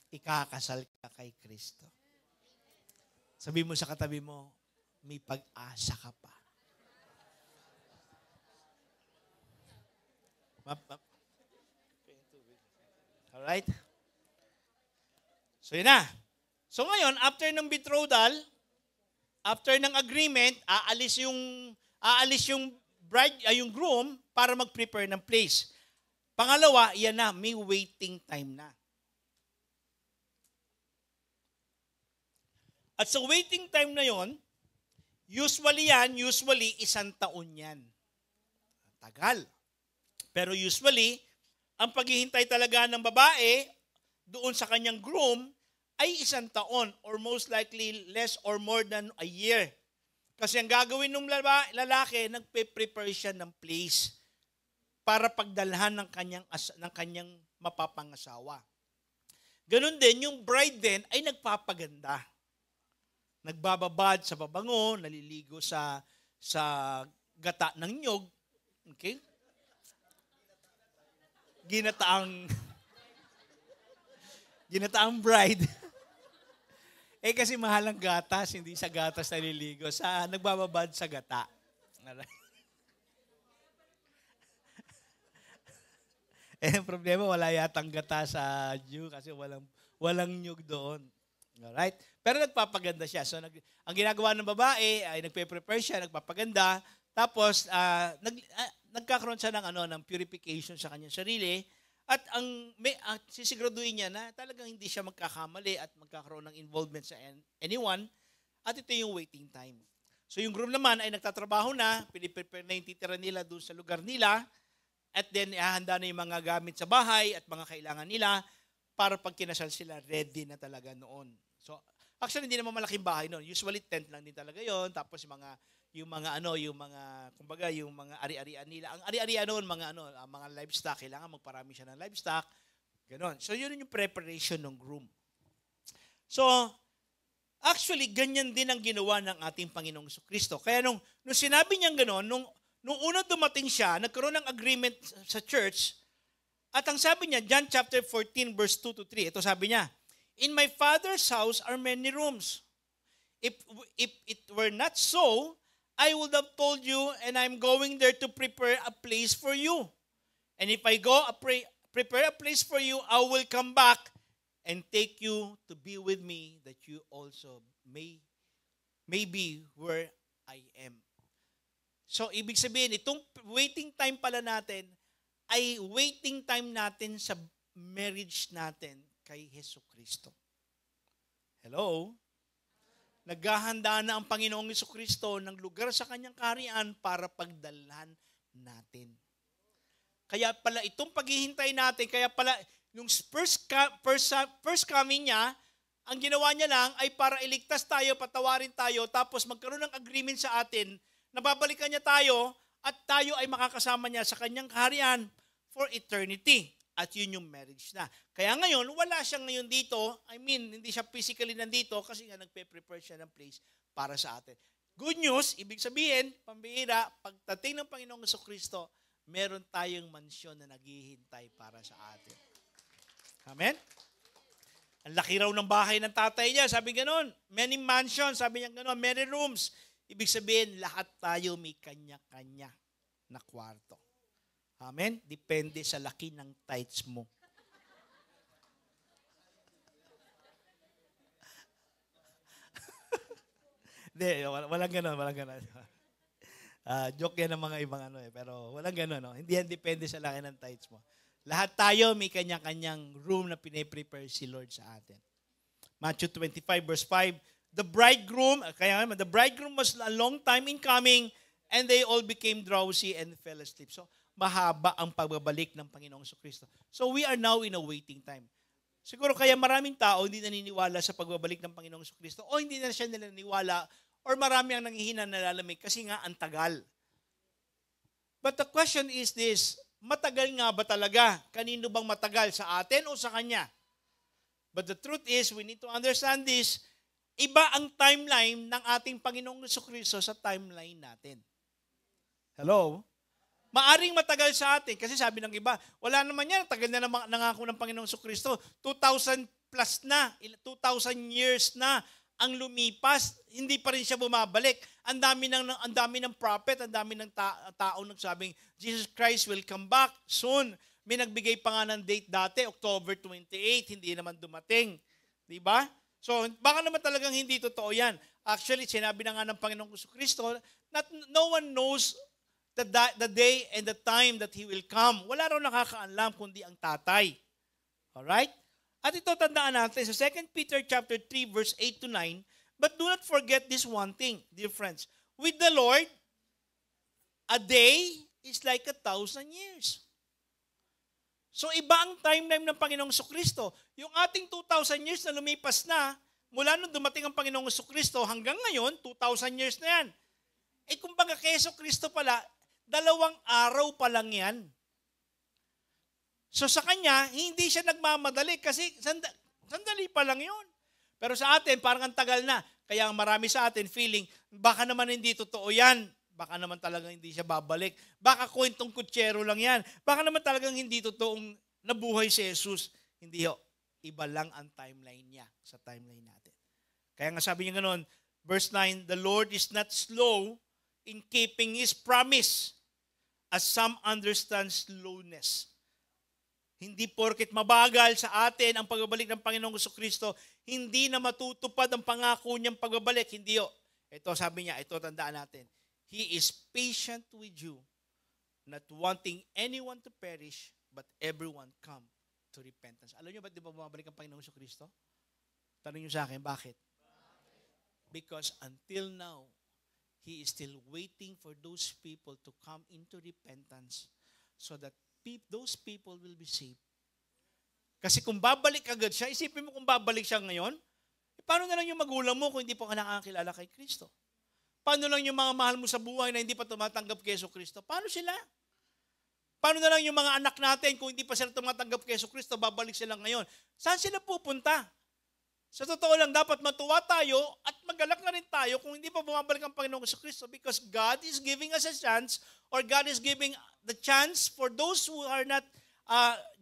Ikakasal ka kay Kristo. Sabi mo sa katabi mo, may pag-asa ka pa. Alright? So yun na. So ngayon, after ng betrothal, after ng agreement, aalis yung bride, yung groom para mag-prepare ng place. Pangalawa, yan na, may waiting time na. At sa waiting time na yon, usually 1 taon yan. Tagal. Pero usually, ang paghihintay talaga ng babae doon sa kanyang groom ay 1 taon or most likely less or more than a year. Kasi ang gagawin ng lalaki, nagpe-prepare siya ng place para pagdalhan ng kanyang mapapangasawa. Ganon din, yung bride din ay nagpapaganda. Nagbababad sa babango, naliligo sa gata ng nyog. Okay? Ginataang bride. Kasi mahal ang gatas, hindi sa gatas naliligo, nagbababad sa gata. Ang problema, wala yatang gata sa Jew kasi walang nyug doon. Alright? Pero nagpapaganda siya. So, ang ginagawa ng babae ay nagpe-prepare siya, nagpapaganda, tapos nagkakaroon siya ng purification sa kanyang sarili, at sisiguraduhin niya na talagang hindi siya magkakamali at magkakaroon ng involvement sa anyone, at ito yung waiting time. So yung groom naman ay nagtatrabaho na, piniprepare na yung titira nila doon sa lugar nila, at then ihahanda na yung mga gamit sa bahay at mga kailangan nila para pag kinasal sila, ready na talaga noon. So actually, hindi naman malaking bahay noon. Usually tent lang din talaga yon. Tapos yung mga kumbaga yung mga ari-arian nila. Ang ari-arian noon mga livestock, kailangan magparami siya ng livestock. Ganon. So yun yung preparation ng groom. So actually ganyan din ang ginawa ng ating Panginoong Jesucristo. Kaya nung sinabi niya ganon, nung una dumating siya, nagkaroon ng agreement sa church, at ang sabi niya, John chapter 14 verse 2 to 3, ito sabi niya, "In my Father's house are many rooms. If it were not so, I would have told you, and I'm going there to prepare a place for you. And if I go prepare a place for you, I will come back and take you to be with me, that you also may be where I am." So, ibig sabihin, itong waiting time pala natin ay waiting time natin sa marriage natin kay Jesucristo. Hello? Naghahanda na ang Panginoong Jesucristo ng lugar sa kanyang kaharian para pagdalhan natin. Kaya pala itong paghihintay natin, kaya pala yung first coming niya, ang ginawa niya lang ay para iligtas tayo, patawarin tayo, tapos magkaroon ng agreement sa atin, nababalikan niya tayo, at tayo ay makakasama niya sa kanyang kaharian for eternity. At yun yung marriage na. Kaya ngayon, wala siya ngayon dito. I mean, hindi siya physically nandito kasi nga nagpe-prepare siya ng place para sa atin. Good news, ibig sabihin, pambihira, pagdating ng Panginoong Jesucristo, meron tayong mansyon na naghihintay para sa atin. Amen? Ang laki raw ng bahay ng tatay niya, sabi gano'n. Many mansions, sabi niya gano'n, many rooms. Ibig sabihin, lahat tayo may kanya-kanya na kwarto. Amen? Depende sa laki ng tithes mo. Hindi, walang gano'n. Joke yan ng mga ibang pero walang gano'n. No? Hindi yan depende sa laki ng tithes mo. Lahat tayo may kanya-kanyang room na piniprepare si Lord sa atin. Matthew 25 verse 5, the bridegroom was a long time in coming, and they all became drowsy and fell asleep. So, mahaba ang pagbabalik ng Panginoong Jesucristo. So, we are now in a waiting time. Siguro kaya maraming tao hindi naniniwala sa pagbabalik ng Panginoong Jesucristo o hindi na siya naniniwala or marami ang nanghihina nalalamig kasi nga ang tagal. But the question is this, matagal nga ba talaga? Kanino bang matagal? Sa atin o sa Kanya? But the truth is, we need to understand this, iba ang timeline ng ating Panginoong Jesucristo sa timeline natin. Hello? Maaring matagal sa atin kasi sabi ng iba, wala naman yan, tagal na nangako ng Panginoong Jesucristo. 2,000 plus na, 2,000 years na ang lumipas, hindi pa rin siya bumabalik. Ang dami ng prophet, ang dami ng tao nagsabing, Jesus Christ will come back soon. May nagbigay pa nga ng date dati, October 28, hindi naman dumating. Di ba? So, baka naman talagang hindi totoo yan. Actually, sinabi na nga ng Panginoong Jesucristo, no one knows the day and the time that He will come. Wala raw nakakaalam kundi ang tatay. Alright? At ito tandaan natin sa 2 Peter chapter 3 verse 8 to 9, but do not forget this one thing, dear friends. With the Lord, a day is like 1,000 years. So iba ang timeline ng Panginoong Jesucristo. Yung ating 2,000 years na lumipas na, mula nung dumating ang Panginoong Jesucristo hanggang ngayon, 2,000 years na yan. Kumbaga kay Jesucristo pala, 2 araw pa lang yan. So sa Kanya, hindi siya nagmamadali kasi sandali pa lang yun. Pero sa atin, parang ang tagal na. Kaya marami sa atin feeling, baka naman hindi totoo yan. Baka naman talagang hindi siya babalik. Baka kwentong kutsero lang yan. Baka naman talagang hindi totoong nabuhay si Jesus. Hindi ho. Iba lang ang timeline niya sa timeline natin. Kaya nga sabi niya ganoon, verse 9, the Lord is not slow in keeping His promise, as some understand slowness. Hindi porket mabagal sa atin ang pagbabalik ng Panginoong Jesucristo, hindi na matutupad ang pangako niyang pagbabalik. Hindi o. Ito sabi niya, ito tandaan natin. He is patient with you, not wanting anyone to perish, but everyone come to repentance. Alam niyo ba't di ba bumabalik ang Panginoong Jesucristo? Tanong niyo sa akin, bakit? Because until now, He is still waiting for those people to come into repentance so that those people will be saved. Kasi kung babalik agad siya, isipin mo kung babalik siya ngayon, paano na lang yung magulang mo kung hindi pa ka nakakilala kay Kristo? Paano lang yung mga mahal mo sa buhay na hindi pa tumatanggap kay Jesucristo? Paano sila? Paano na lang yung mga anak natin kung hindi pa sila tumatanggap kay Jesucristo, babalik sila ngayon? Saan sila pupunta? Sa totoo lang, dapat matuwa tayo at magalak na rin tayo kung hindi pa bumabalik ang Panginoong Jesucristo because God is giving us a chance or God is giving the chance for those who are not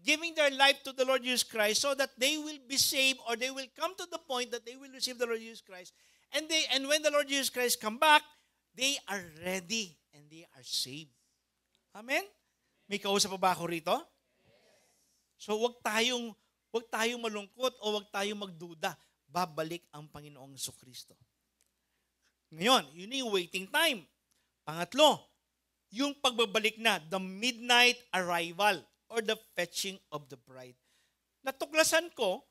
giving their life to the Lord Jesus Christ so that they will be saved or they will come to the point that they will receive the Lord Jesus Christ. And when the Lord Jesus Christ come back, they are ready and they are saved. Amen? May kausap pa ba ako rito? So wag tayong malungkot o wag tayong magduda. Babalik ang Panginoong Jesucristo. Ngayon, yun yung waiting time. Pangatlo, yung pagbabalik na, the midnight arrival or the fetching of the bride. Natuklasan ko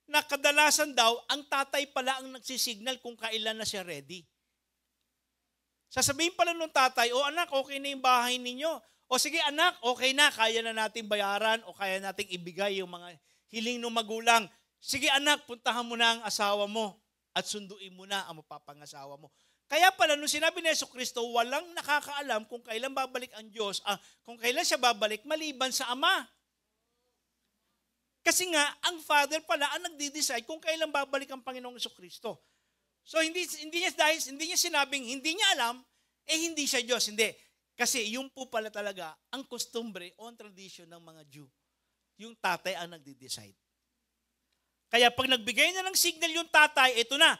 na kadalasan daw, ang tatay pala ang nagsisignal kung kailan na siya ready. Sasabihin pala nung tatay, anak, okay na yung bahay ninyo. O sige anak, okay na, kaya na natin bayaran o kaya nating ibigay yung mga hiling ng magulang. Sige anak, puntahan mo na ang asawa mo at sunduin mo na ang mapapangasawa mo. Kaya pala, nung sinabi ni Jesucristo, walang nakakaalam kung kailan babalik ang Diyos, kung kailan siya babalik, maliban sa Ama. Kasi nga, ang Father pala ang nagdi-decide kung kailan babalik ang Panginoong Jesucristo. So, hindi niya sinabing, hindi niya alam, hindi siya Diyos. Hindi. Kasi yung po pala talaga ang kustumbre o ang tradisyon ng mga Jew. Yung tatay ang nagdi-decide. Kaya pag nagbigay na ng signal yung tatay, ito na,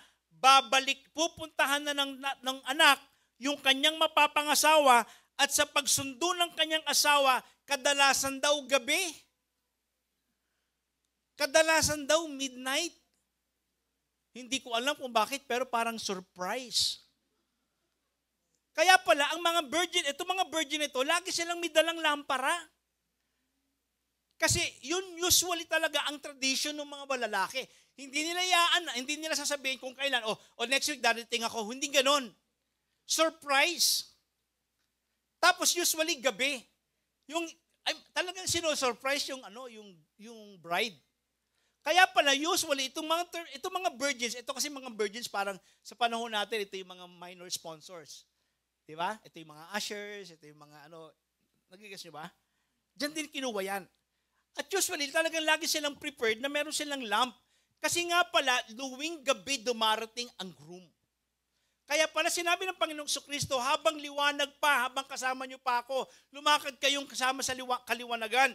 pupuntahan na ng anak yung kanyang mapapangasawa at sa pagsundo ng kanyang asawa, kadalasan daw gabi. Kadalasan daw midnight. Hindi ko alam kung bakit pero parang surprise. Kaya pala, ang mga virgin ito, lagi silang may dalang lampara. Kasi yun usually talaga ang tradition ng mga balalaki. Hindi nila sasabihin kung kailan, next week darating ako. Hindi ganon. Surprise. Tapos usually gabi. Talagang sino-surprise yung bride. Kaya pala usually itong mga virgins, ito kasi mga virgins parang sa panahon natin, ito yung mga minor sponsors. Diba? Ito yung mga ushers, ito yung mga nagigas nyo ba? Diyan din kinuha yan. At usually, talagang lagi silang prepared na meron silang lamp. Kasi nga pala, tuwing gabi dumarating ang groom. Kaya pala sinabi ng Panginoong Jesucristo, habang liwanag pa, habang kasama nyo pa ako, lumakad kayong kasama sa kaliwanagan.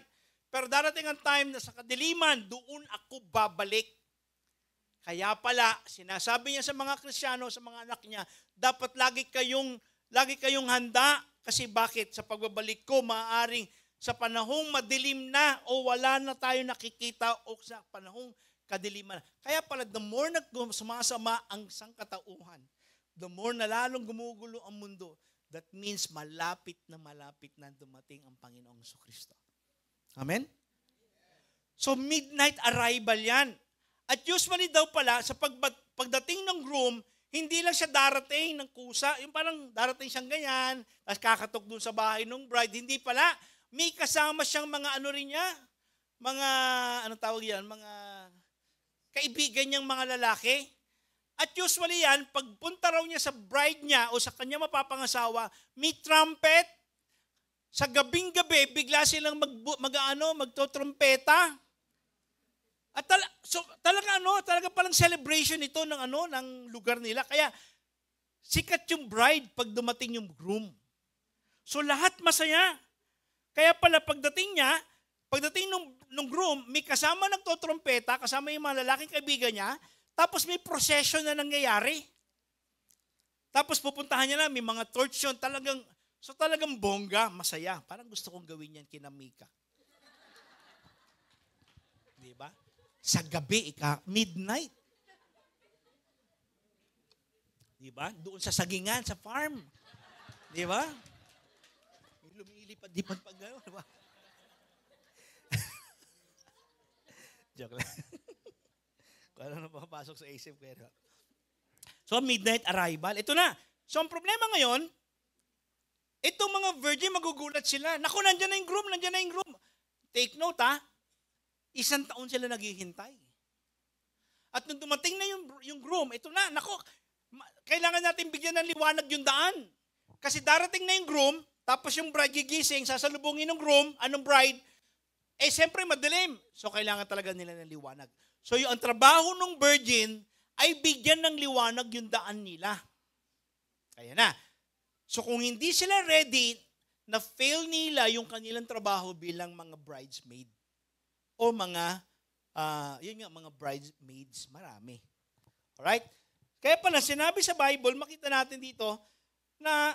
Pero darating ang time na sa kadiliman, doon ako babalik. Kaya pala, sinasabi niya sa mga Kristiyano, sa mga anak niya, dapat lagi kayong handa. Kasi bakit? Sa pagbabalik ko, maaaring sa panahong madilim na o wala na tayo nakikita o sa panahong kadiliman. Kaya pala, the more sumasama ang sangkatauhan, the more na lalong gumugulo ang mundo, that means malapit na dumating ang Panginoong Jesucristo. Amen? So, midnight arrival yan. At usually daw pala, sa pagdating ng groom, hindi lang siya darating ng kusa, yung parang darating siyang ganyan, tapos kakatok dun sa bahay ng bride, hindi pala. May kasama siyang mga mga kaibigan niyang mga lalaki. At usually yan, pagpunta raw niya sa bride niya o sa kanya mapapangasawa, may trumpet. Sa gabing-gabi, bigla silang magtotrumpeta. At talaga palang celebration ito ng lugar nila. Kaya sikat yung bride pag dumating yung groom. So lahat masaya. Kaya pala pagdating nung groom, may kasama nagtotrumpeta, kasama yung mga lalaking kaibigan niya, tapos may procession na nangyayari. Tapos pupuntahan niya na, may mga torch yun, talagang bongga, masaya. Parang gusto kong gawin yan kina Mika. Di ba? Sa gabi, midnight. Di ba? Doon sa sagingan, sa farm. Di ba? Lumilipad-lipad pag gano'n. Di ba? Joke lang. Kung ano na makapasok sa isip ko. So, midnight arrival. Ito na. So, ang problema ngayon, itong mga virgin, magugulat sila. Naku, nandiyan na yung groom. Take note, 1 taon sila naghihintay. At nung dumating na yung groom, ito na, naku, kailangan natin bigyan ng liwanag yung daan. Kasi darating na yung groom, tapos yung bride gigising, sasalubungin ng groom, anong bride, siyempre madilim. So, kailangan talaga nila ng liwanag. So, yung ang trabaho ng virgin ay bigyan ng liwanag yung daan nila. Kaya na. So, kung hindi sila ready, na-fail nila yung kanilang trabaho bilang mga bridesmaid. O mga, mga bridesmaids, marami. Alright? Kaya pala, sinabi sa Bible, makita natin dito, na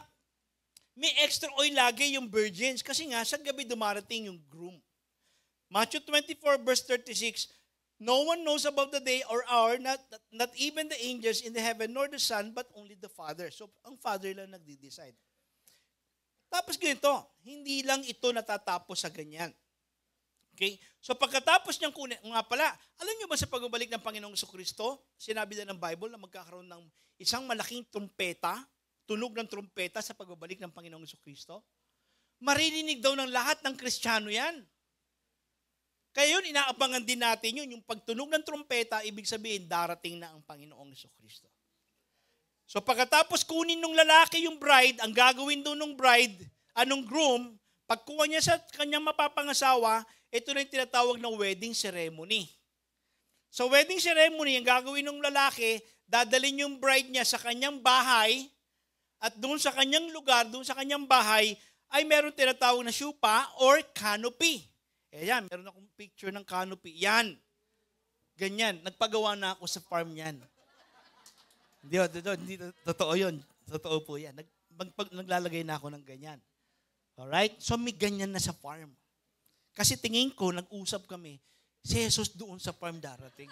may extra oil lagi yung virgins kasi nga sa gabi dumarating yung groom. Matthew 24 verse 36, no one knows about the day or hour, not even the angels in the heaven nor the Son, but only the Father. So, ang Father lang nagde-decide. Tapos ganito, hindi lang ito natatapos sa ganyan. Okay? So pagkatapos niyang kunin, nga pala, alam niyo ba sa pagbabalik ng Panginoong Jesucristo, sinabi na ng Bible na magkakaroon ng isang malaking trumpeta, tunog ng trumpeta sa pagbabalik ng Panginoong Jesucristo? Maririnig daw ng lahat ng Kristiyano yan. Kaya yun, inaabangan din natin yun. Yung pagtunog ng trumpeta, ibig sabihin, darating na ang Panginoong Jesucristo. So pagkatapos kunin ng lalaki yung bride, ang gagawin doon ng bride, anong groom, pagkuha niya sa kanyang mapapangasawa, ito na yung tinatawag na wedding ceremony. So wedding ceremony, ang gagawin ng lalaki, dadalhin yung bride niya sa kanyang bahay, at doon sa kanyang lugar, doon sa kanyang bahay, ay meron tinatawag na syupa or canopy. Yan, meron akong picture ng canopy. Yan. Ganyan. Nagpagawa na ako sa farm yan. Hindi, totoo yun. Totoo po yan. Naglalagay na ako ng ganyan. Alright? So may ganyan na sa farm. Kasi tingin ko, nag-usap kami, si Jesus doon sa farm darating.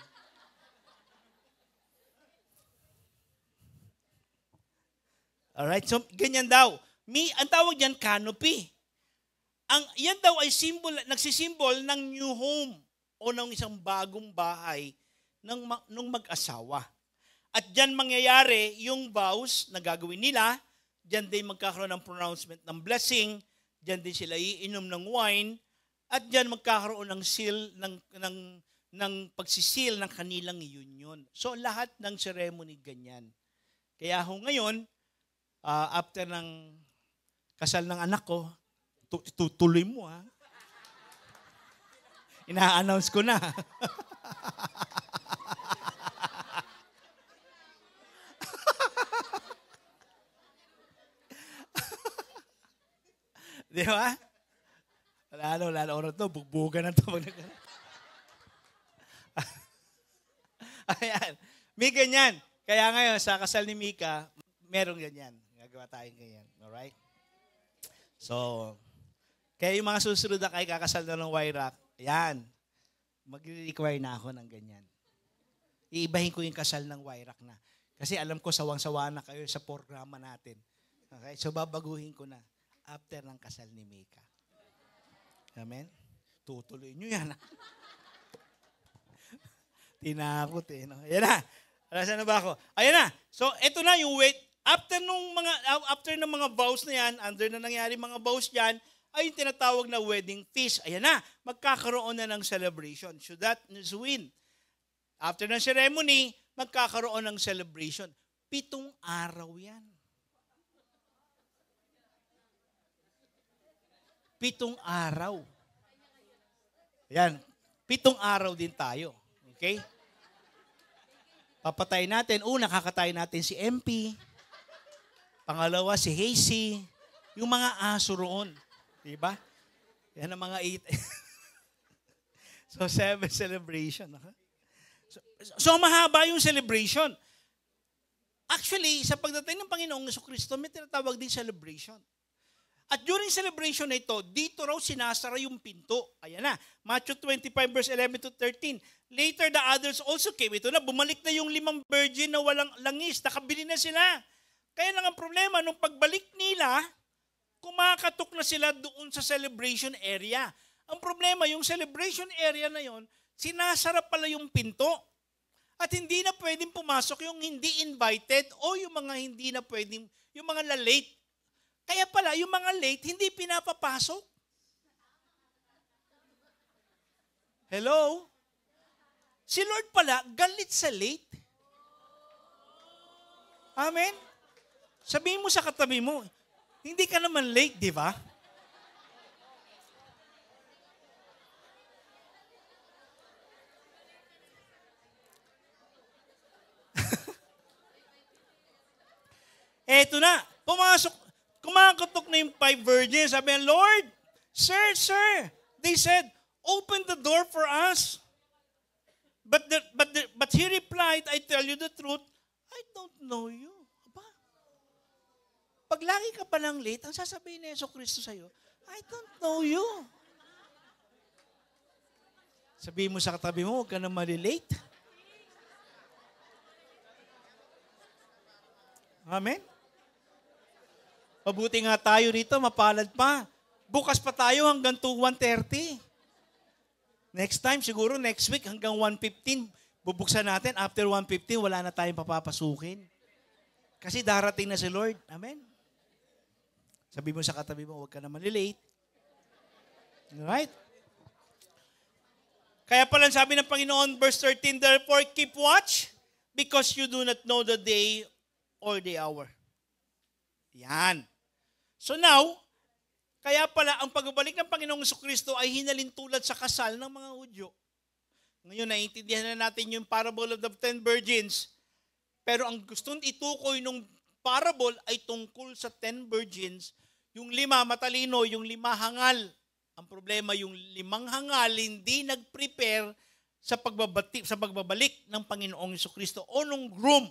Alright? So ganyan daw. Ang tawag diyan canopy. Yan daw ay nagsisimbol ng new home o ng isang bagong bahay ng mag-asawa. At diyan mangyayari yung vows na gagawin nila, diyan din magkakaroon ng pronouncement ng blessing, diyan din sila iinom ng wine, at diyan magkakaroon ng seal ng pagsisil ng kanilang union. So lahat ng ceremony ganyan. Kaya ngayon, after ng kasal ng anak ko, tutuloy mo ha. Ina-announce ko na. Di ba? Lalo oras to, bugbugan na to. Ayan. May ganyan. Kaya ngayon, sa kasal ni Mika, merong ganyan. Gagawa tayo ganyan. Alright? So, kaya yung mga susunod na kayo kakasal na ng YRAC, ayan, mag-require na ako ng ganyan. Iibahin ko yung kasal ng YRAC na. Kasi alam ko, sawang-sawa na kayo sa programa natin. Okay? So, babaguhin ko na after ng kasal ni Mika. Amen? Tutuloy nyo yan. Tinakot eh. No? Ayan na. Alasan na ba ako? Ayan na. So, eto na yung wait. After ng mga vows na yan, under na nangyari mga vows yan, ay yung tinatawag na wedding feast. Ayan na. Magkakaroon na ng celebration. So that is win. After ng ceremony, magkakaroon ng celebration. 7 araw yan. 7 araw. Ayan. 7 araw din tayo. Okay? Papatay natin. Una, kakatay natin si MP. Pangalawa, si Hazy. Yung mga aso roon. Diba? Yan ang mga 8. So, 7 celebration. So, mahaba yung celebration. Actually, sa pagdating ng Panginoong Jesucristo, may tinatawag din celebration. At during celebration na ito, dito raw sinasara yung pinto. Ayan na. Matthew 25 verse 11 to 13. Later, the others also came. Ito na, bumalik na yung 5 virgin na walang langis. Nakabili na sila. Kaya lang ang problema, nung pagbalik nila, kumakatok na sila doon sa celebration area. Ang problema, yung celebration area na yon, sinasara pala yung pinto. At hindi na pwedeng pumasok yung hindi invited o yung mga hindi na pwedeng, yung mga late. Kaya pala, yung mga late, hindi pinapapasok. Hello? Si Lord pala, galit sa late. Amen? Sabihin mo sa katabi mo, hindi ka naman late, di ba? Eto na, kumakatok na yung 5 virgins. Sabi niya, Lord, Sir, they said, open the door for us. But he replied, I tell you the truth, I don't know you. Aba, pag lagi ka pa lang late, ang sasabihin ni Jesucristo sa'yo, I don't know you. Sabihin mo sa katabi mo, huwag ka na malilate. Amen? Mabuti nga tayo rito, mapalad pa. Bukas pa tayo hanggang 1:30. Next time, siguro next week hanggang 1:15, bubuksan natin. After 1:15, wala na tayong papapasukin. Kasi darating na si Lord. Amen? Sabi mo sa katabi mo, huwag ka na malilate. Alright? Kaya pala sabi ng Panginoon, verse 13, therefore keep watch, because you do not know the day or the hour. Yan. So now, kaya pala ang pagbabalik ng Panginoong Jesucristo ay hinalintulad sa kasal ng mga Hudyo. Ngayon, naiintindihan na natin yung parable of the 10 virgins. Pero ang gustong itukoy ng parable ay tungkol sa 10 virgins. Yung 5 matalino, yung 5 hangal. Ang problema, yung 5 hangal hindi nag-prepare sa pagbabalik ng Panginoong Jesucristo o nung groom.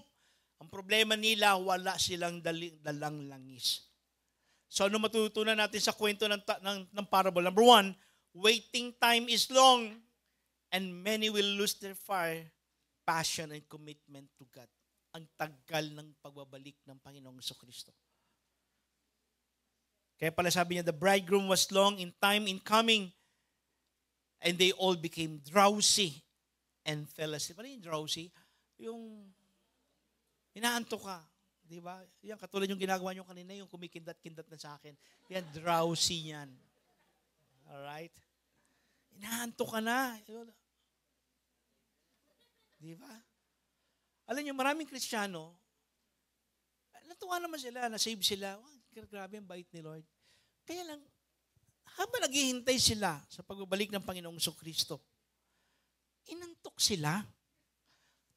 Ang problema nila, wala silang dalang langis. So ano matutunan natin sa kwento ng parable? Number 1, waiting time is long and many will lose their fire, passion, and commitment to God. Ang tagal ng pagbabalik ng Panginoong Jesucristo. Kaya pala sabi niya, the bridegroom was long in time in coming and they all became drowsy and fell asleep. Ano yung drowsy? Yung inaantok ka. Di ba? Yan, katulad yung ginagawa nyo kanina, yung kumikindat-kindat na sa akin. Yan, drowsy yan. Alright? Inaantok ka na. Di ba? Alam nyo, maraming Kristiyano, natuwa naman sila, na-save sila. Oh, grabe ang bait ni Lord. Kaya lang, habang naghihintay sila sa pagbabalik ng Panginoong Jesucristo, inantok sila.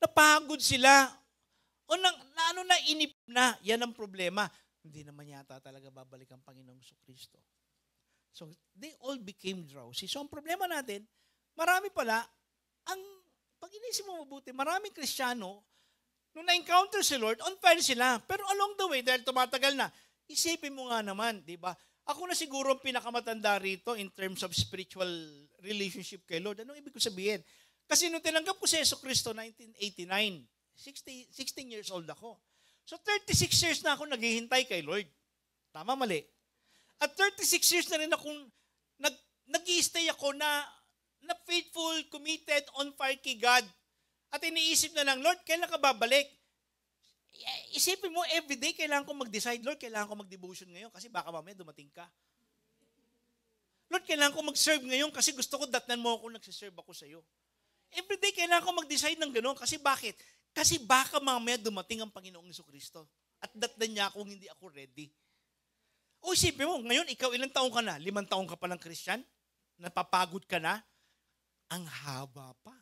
Napagod sila. O inip na, yan ang problema. Hindi naman yata talaga babalik ang Panginoong Jesucristo. So, they all became drowsy. So, ang problema natin, marami pala, pag inisip mo mabuti, maraming Kristiyano, nung na-encounter si Lord, on fire sila. Pero along the way, dahil tumatagal na, isipin mo nga naman, di ba? Ako na siguro ang pinakamatanda rito in terms of spiritual relationship kay Lord. Anong ibig ko sabihin? Kasi nung tinanggap ko si Jesucristo, 1989, 16 years old ako. So 36 years na ako naghihintay kay Lord. Tama, mali? At 36 years na rin akong nag-i-stay ako na faithful, committed, on fire kay God. At iniisip na lang, Lord, kailan ka babalik? Isipin mo, everyday kailangan ko mag-decide, Lord, kailangan ko mag-devotion ngayon kasi baka mamaya dumating ka. Lord, kailangan ko mag-serve ngayon kasi gusto ko datnan mo ako, nagsiserve ako sa iyo. Everyday kailangan ko mag-decide ng gano'n. Kasi bakit? Kasi baka mamaya dumating ang Panginoong Jesucristo at datnan niya kung hindi ako ready. O isipin mo, ngayon ikaw ilang taong ka na? 5 taong ka pa lang Christian? Napapagod ka na? Ang haba pa.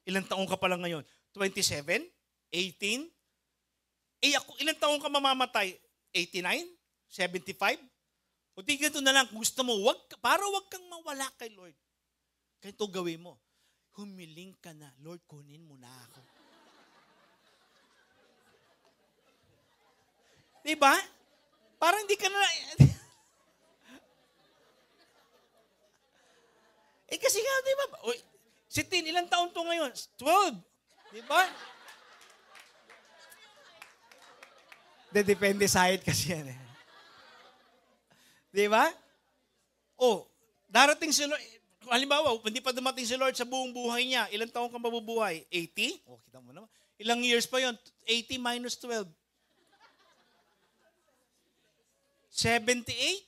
Ilang taong ka pa lang ngayon? 27? 18? Ako, ilang taong ka mamamatay? 89? 75? O di ganito na lang, kung gusto mo, para wag kang mawala kay Lord. Ganito gawin mo. Humiling ka na, Lord, kunin mo na ako. Diba? Parang hindi ka na... kasi nga, diba? Si Tin, ilang taon to ngayon? 12. Diba? Depende sa height kasi yan eh. Diba? Darating si Lord. Halimbawa, hindi pa dumating si Lord sa buong buhay niya. Ilang taon ka mabubuhay? 80? Kita mo naman. Ilang years pa yon? 80 minus 12. 78?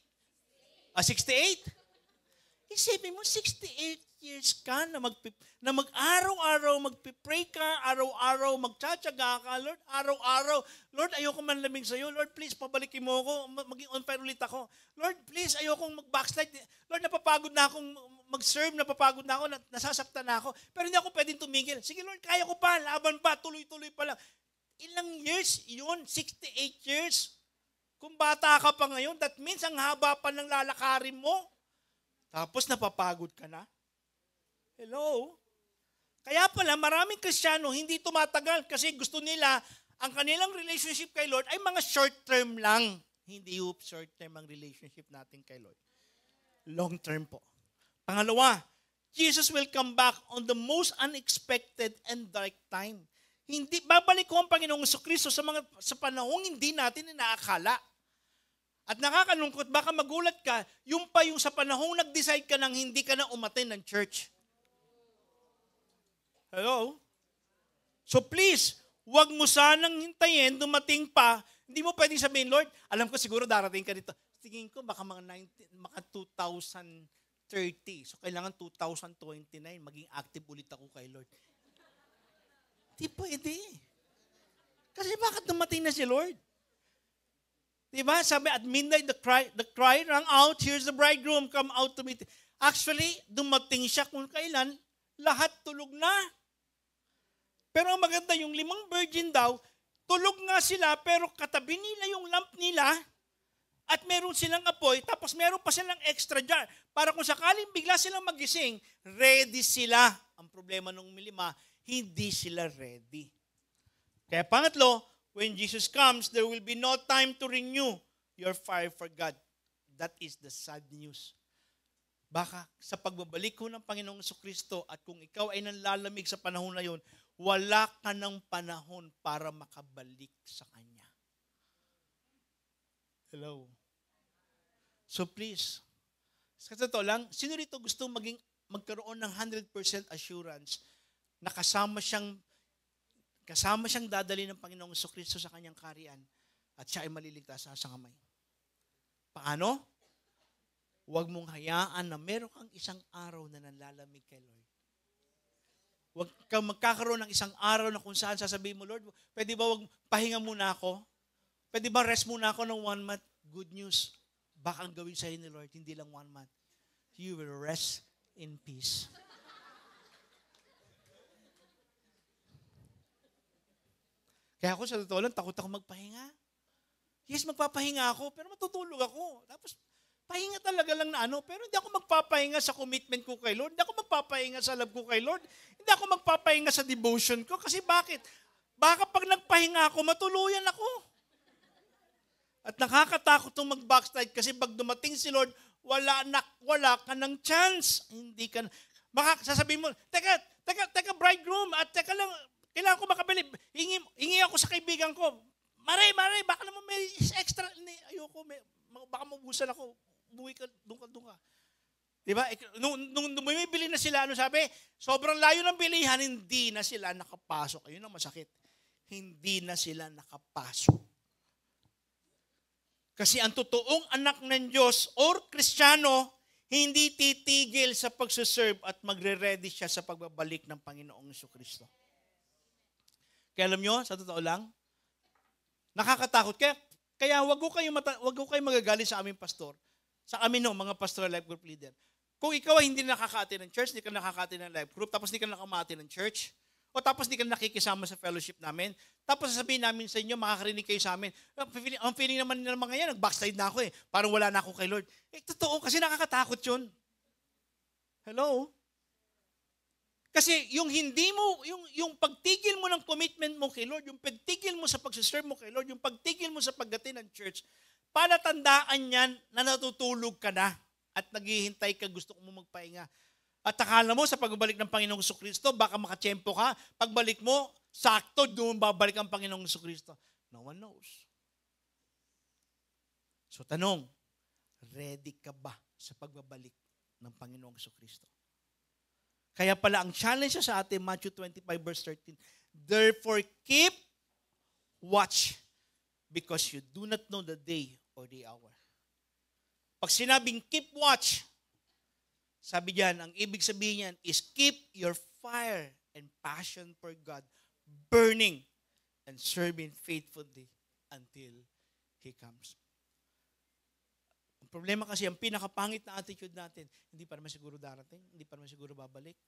68? Isipin mo, 68 years ka na, mag-araw-araw, magpipray ka, araw-araw, magtsatsaga ka, Lord, araw-araw. Lord, ayoko manlamig sa'yo. Lord, please, pabalikin mo ako, maging on fire ulit ako. Lord, please, ayokong mag-backslide. Lord, napapagod na akong mag-serve, napapagod na ako, nasasaktan na ako. Pero hindi ako pwedeng tumigil. Sige, Lord, kaya ko pa, laban pa, tuloy-tuloy pa lang. Ilang years yun? 68 years? Kung bata ka pa ngayon, that means ang haba pa ng lalakarin mo. Tapos napapagod ka na? Hello? Kaya pala, maraming Kristiyano hindi tumatagal kasi gusto nila ang kanilang relationship kay Lord ay mga short-term lang. Hindi short-term ang relationship natin kay Lord. Long-term po. Pangalawa, Jesus will come back on the most unexpected and dark time. Hindi, babalik ko ang Panginoong Jesucristo sa panahong hindi natin inaakala. At nakakalungkot, baka magulat ka, yung sa panahong nag-decide ka nang hindi ka na umattend ng church. Hello? So please, huwag mo sanang hintayin, dumating pa. Hindi mo pwedeng sabihin, Lord, alam ko siguro darating ka dito. Tingin ko baka mga 2030. So kailangan 2029, maging active ulit ako kay Lord. Hindi pwede. Kasi bakit dumating na si Lord? Diba? Sabi, at midnight, the cry rang out, here's the bridegroom, come out to meet. Actually, dumating siya kung kailan, lahat tulog na. Pero ang maganda, yung 5 virgin daw, tulog nga sila, pero katabi nila yung lamp nila, at meron silang apoy, tapos meron pa silang extra jar. Para kung sakaling bigla silang magising, ready sila. Ang problema ng 5, hindi sila ready. Kaya pangatlo, when Jesus comes, there will be no time to renew your fire for God. That is the sad news. Baka sa pagbabalik ko ng Panginoong Jesucristo at kung ikaw ay nanlalamig sa panahon na yun, wala ka ng panahon para makabalik sa Kanya. Hello? So please, sa totoo lang, sino rito gusto magkaroon ng 100% assurance na kasama siyang dadali ng Panginoong Jesucristo sa Kanyang kaharian at siya ay maliligtas sa kamay? Paano? Huwag mong hayaan na meron kang isang araw na nanlalamig kay Lord. Huwag kang magkakaroon ng isang araw na kung saan sasabihin mo, Lord, pwede ba pahinga muna ako? Pwede ba rest muna ako ng 1 month? Good news. Baka ang gawin sa'yo ni Lord, hindi lang 1 month. You will rest in peace. Kaya ako sa totoo lang, takot ako magpahinga. Yes, magpapahinga ako, pero matutulog ako. Tapos, pahinga talaga lang na pero hindi ako magpapahinga sa commitment ko kay Lord. Hindi ako magpapahinga sa love ko kay Lord. Hindi ako magpapahinga sa devotion ko. Kasi bakit? Baka pag nagpahinga ako, matuluyan ako. At nakakatakot itong mag-backslide kasi pag dumating si Lord, wala ka ng chance. Hindi ka, baka sasabihin mo, teka, bridegroom, at teka lang, kailangan ko makabili. Hingi ako sa kaibigan ko. Mare, baka naman may extra. Ayoko, baka mabusan ako. Umuwi ka, doon ka. Diba? Nung bumibili na sila, sabi? Sobrang layo ng bilihan, hindi na sila nakapasok. Ayun ang masakit. Hindi na sila nakapasok. Kasi ang totoong anak ng Diyos or Kristiyano, hindi titigil sa pagsuserve at magre-ready siya sa pagbabalik ng Panginoong Jesucristo. Kaya alam nyo, sa totoo lang, nakakatakot. Kaya wag ko kayo magagalit sa aming pastor. Sa amin mga pastoral life group leader. Kung ikaw ay hindi nakaka-attend ng church, hindi ka nakaka-attend ng life group, tapos hindi ka nakamati ng church, o tapos hindi ka nakikisama sa fellowship namin, tapos sasabihin namin sa inyo, makakarinig kayo sa amin, ang feeling naman ng mga yan, nag-backslide na ako parang wala na ako kay Lord. Totoo, kasi nakakatakot yun. Hello? Kasi yung yung pagtigil mo ng commitment mo kay Lord, yung pagtigil mo sa pagsiserve mo kay Lord, yung pagtigil mo sa pagdating ng church, palatandaan yan na natutulog ka na at naghihintay ka, gusto mo magpahinga. At akala mo sa pagbabalik ng Panginoong Jesucristo, baka makatsyempo ka, pagbalik mo, sakto, doon babalik ang Panginoong Jesucristo. No one knows. So tanong, ready ka ba sa pagbabalik ng Panginoong Jesucristo? Kaya pala ang challenge sa atin, Matthew 25 verse 13, therefore keep watch because you do not know the day or the hour. Pag sinabing keep watch, Sabi diyan, ang ibig sabihin niyan is keep your fire and passion for God burning and serving faithfully until He comes. Ang problema kasi, ang pinakapangit na attitude natin, hindi pa naman siguro darating, hindi pa naman siguro babalik.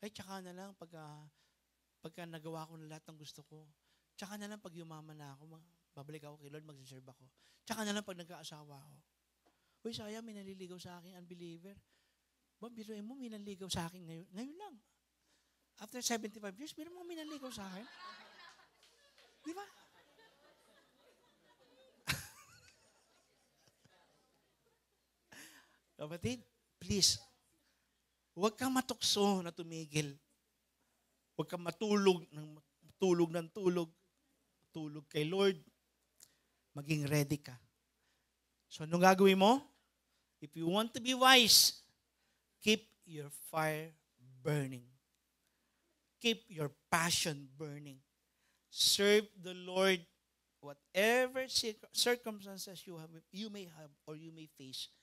Ay, tsaka na lang pagka nagawa ko na lahat ng gusto ko. Tsaka na lang pag yumaman na ako, babalik ako kay Lord, magsiserve ako. Tsaka na lang pag nagkaasawa ako. Uy, sayang, may naliligaw sa akin, unbeliever. Ba, biruin mo, may naliligaw sa akin ngayon. Ngayon lang. After 75 years, biruin mo, may naliligaw sa akin. Di ba? Kapatid, please, huwag kang matukso na tumigil. Huwag kang matulog ng tulog. Tulog kay Lord. Maging ready ka. So, anong gagawin mo? If you want to be wise, keep your fire burning. Keep your passion burning. Serve the Lord whatever circumstances you may have or you may face.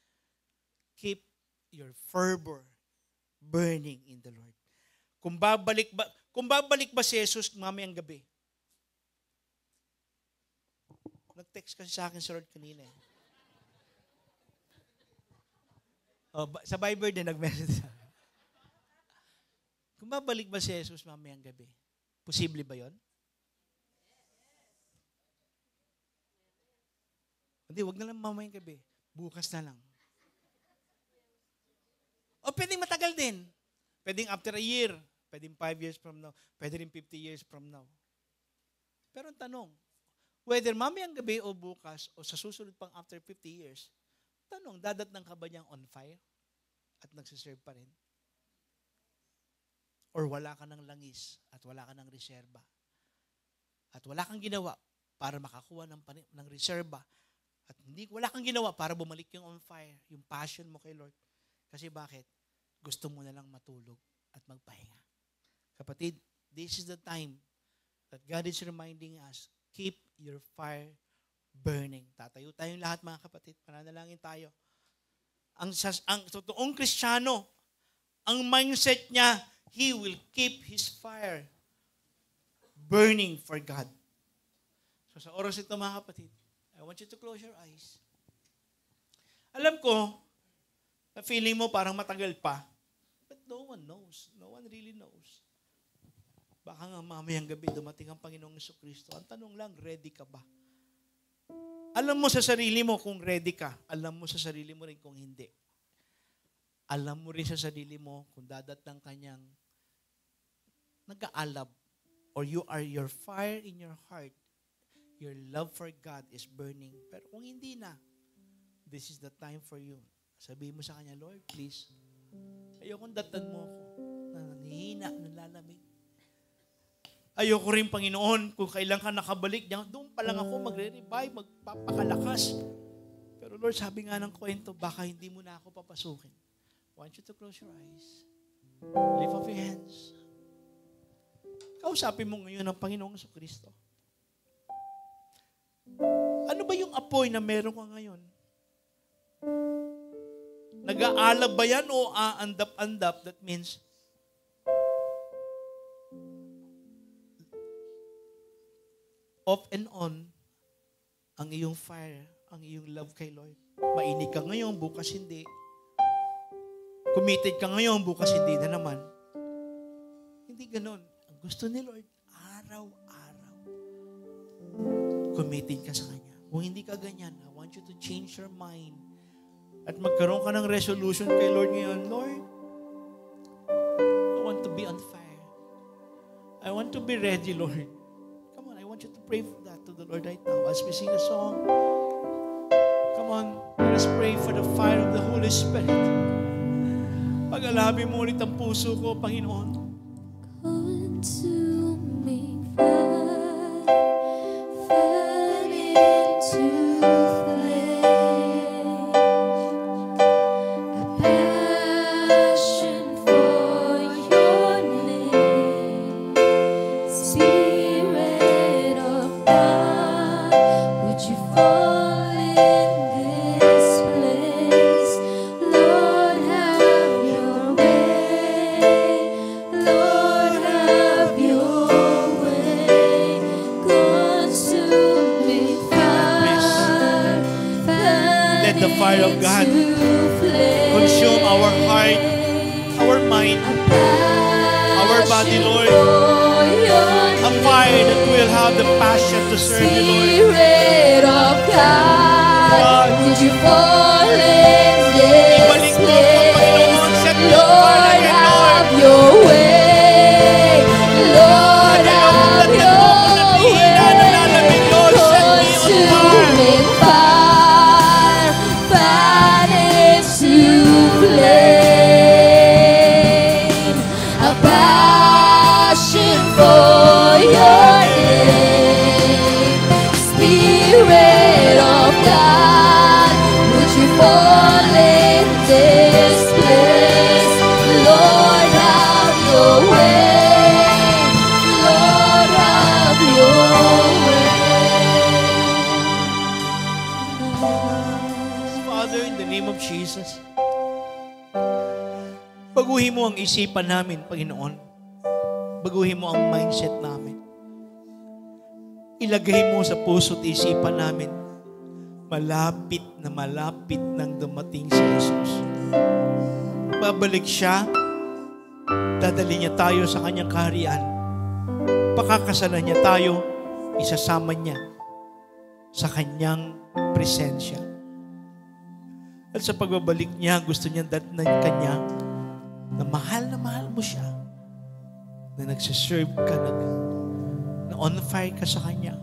Keep your fervor burning in the Lord. Kung babalik ba si Jesus mamayang gabi? Nag-text kasi sa akin si Lord kanina. Sa Viber din nag-message sa akin. Kung babalik ba si Jesus mamayang gabi? Posible ba yon? Hindi, wag na lang mamayang gabi. Bukas na lang. O pwedeng matagal din. Pwedeng after a year. Pwedeng 5 years from now. Pwede rin 50 years from now. Pero ang tanong, whether mamayang gabi o bukas o sa susunod pang after 50 years, tanong, dadatnang ka ba niyang on fire at nagsiserve pa rin? Or wala ka ng langis at wala ka ng reserba? At wala kang ginawa para makakuha ng reserba? At wala kang ginawa para bumalik yung on fire, yung passion mo kay Lord? Kasi bakit? Gusto mo na lang matulog at magpahinga. Kapatid, this is the time that God is reminding us, keep your fire burning. Tatayo tayong lahat mga kapatid. Pananalangin tayo. Ang totoong Kristiyano, ang mindset niya, he will keep his fire burning for God. So sa oras ito mga kapatid, I want you to close your eyes. Alam ko, na feeling mo parang matagal pa, but no one knows. No one really knows. Baka nga mamayang gabi dumating ang Panginoong Jesucristo. Ang tanong lang, ready ka ba? Alam mo sa sarili mo kung ready ka. Alam mo sa sarili mo rin kung hindi. Alam mo rin sa sarili mo kung dadatang kanyang nag-aalab or your fire in your heart, your love for God is burning. Pero kung hindi na, this is the time for you. Sabihin mo sa kanya, Lord, please, ayokong datan mo ako na nanghihina, nalalamig. Ayoko rin, Panginoon, kung kailan ka nakabalik, doon pa lang ako magre-revive, magpapakalakas. Pero Lord, sabi nga ng kwento, baka hindi mo na ako papasukin. I want you to close your eyes. Lift up your hands. Kausapin mo ngayon ang Panginoong Jesucristo. Ano ba yung apoy na meron ka ngayon? Nag-aalab ba yan o aandap-andap? That means, off and on, ang iyong fire, ang iyong love kay Lord. Mainig ka ngayon, bukas hindi. Committed ka ngayon, bukas hindi na naman. Hindi ganon. Ang gusto ni Lord, araw-araw, committed ka sa Kanya. Kung hindi ka ganyan, I want you to change your mind at magkaroon ka ng resolution kay Lord ngayon. Lord, I want to be on fire. I want to be ready, Lord. Come on, I want you to pray for that to the Lord right now as we sing a song. Come on, let us pray for the fire of the Holy Spirit. Pag-alabin mo ulit ang puso ko, Panginoon. Consume me, fan into flame, a passion for your name, Spirit of God, would you fall in this place? Lord, have your Let the fire of God consume our heart, our mind, our body, Lord. A fire that will have the passion to serve you, Lord. Spirit of God, would you fall in this Ibalik mo ako, Panginoon. place? Set me on fire Lord, again, Lord. have your way. Lord, have your way. Consuming fire, fan into flame. A passion for your name. Spirit of God, would you fall in this place? Lord, have your way. Lord, have your way. Father, in the name of Jesus, baguhin mo ang isipan namin, Panginoon. Baguhin mo ang mindset namin. Ilagay mo sa puso't isipan namin, malapit nang dumating si Jesus. Babalik siya, dadali niya tayo sa kanyang kaharian. Pakakasalan niya tayo, isasama niya sa kanyang presensya. At sa pagbabalik niya, gusto niya datnan kanya na mahal mo siya, na nagsiserve ka, na on fire ka sa kanya.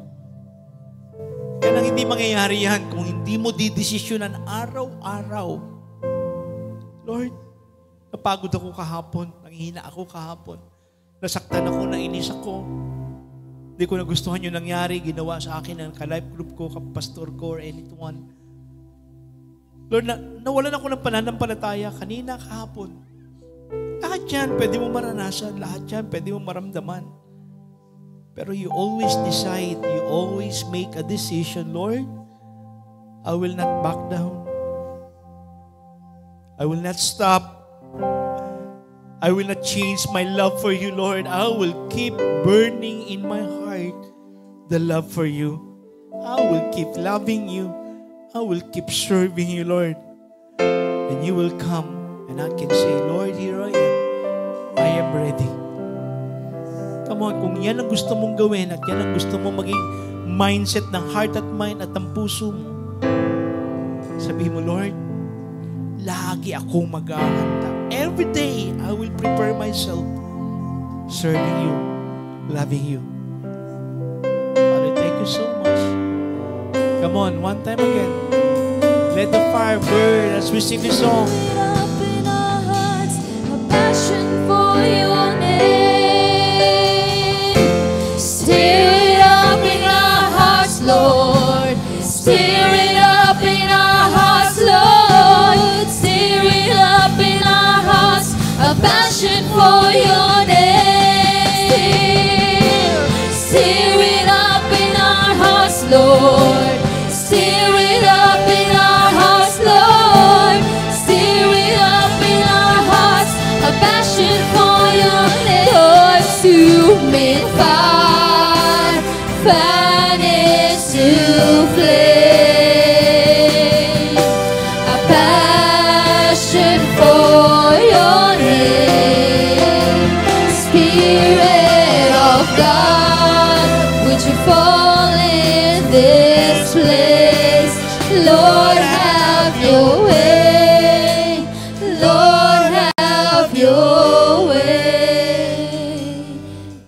Kaya nang hindi mangyayari yan kung hindi mo didesisyonan araw-araw. Lord, napagod ako kahapon, nanghihina ako kahapon, nasaktan ako, nainis ako, hindi ko nagustuhan yung nangyari, ginawa sa akin ng ka-life group ko, kapastor ko, or anyone. Lord, nawalan ako ng pananampalataya kanina, kahapon. Lahat yan, pwede mo maranasan. Lahat yan, pwede mo maramdaman. Pero you always decide, you always make a decision, Lord, I will not back down. I will not stop. I will not change my love for you, Lord. I will keep burning in my heart the love for you. I will keep loving you. I will keep serving you, Lord. And you will come and I can say, Lord, here I am. I am ready. Come on, kung yan ang gusto mong gawin at yan ang gusto mong maging mindset ng heart at mind at ang puso mo, sabihin mo, Lord, lagi akong mag-ahanda. Every day, I will prepare myself serving you, loving you. Father, thank you so much. Come on, one time again. Let the fire burn as we sing this song. Up in our hearts, a passion for your name. Stir it up in our hearts, Lord. Stir it up in our hearts, Lord. Stir it up in our hearts, a passion for your name. Stir it up in our hearts, Lord. Stir it up in our hearts, Lord. Stir it up in our hearts, a passion for your name. Consuming fire, fan into flame. A passion for your name. Spirit of God, would you fall in this place? Lord, have your way. Lord, have your way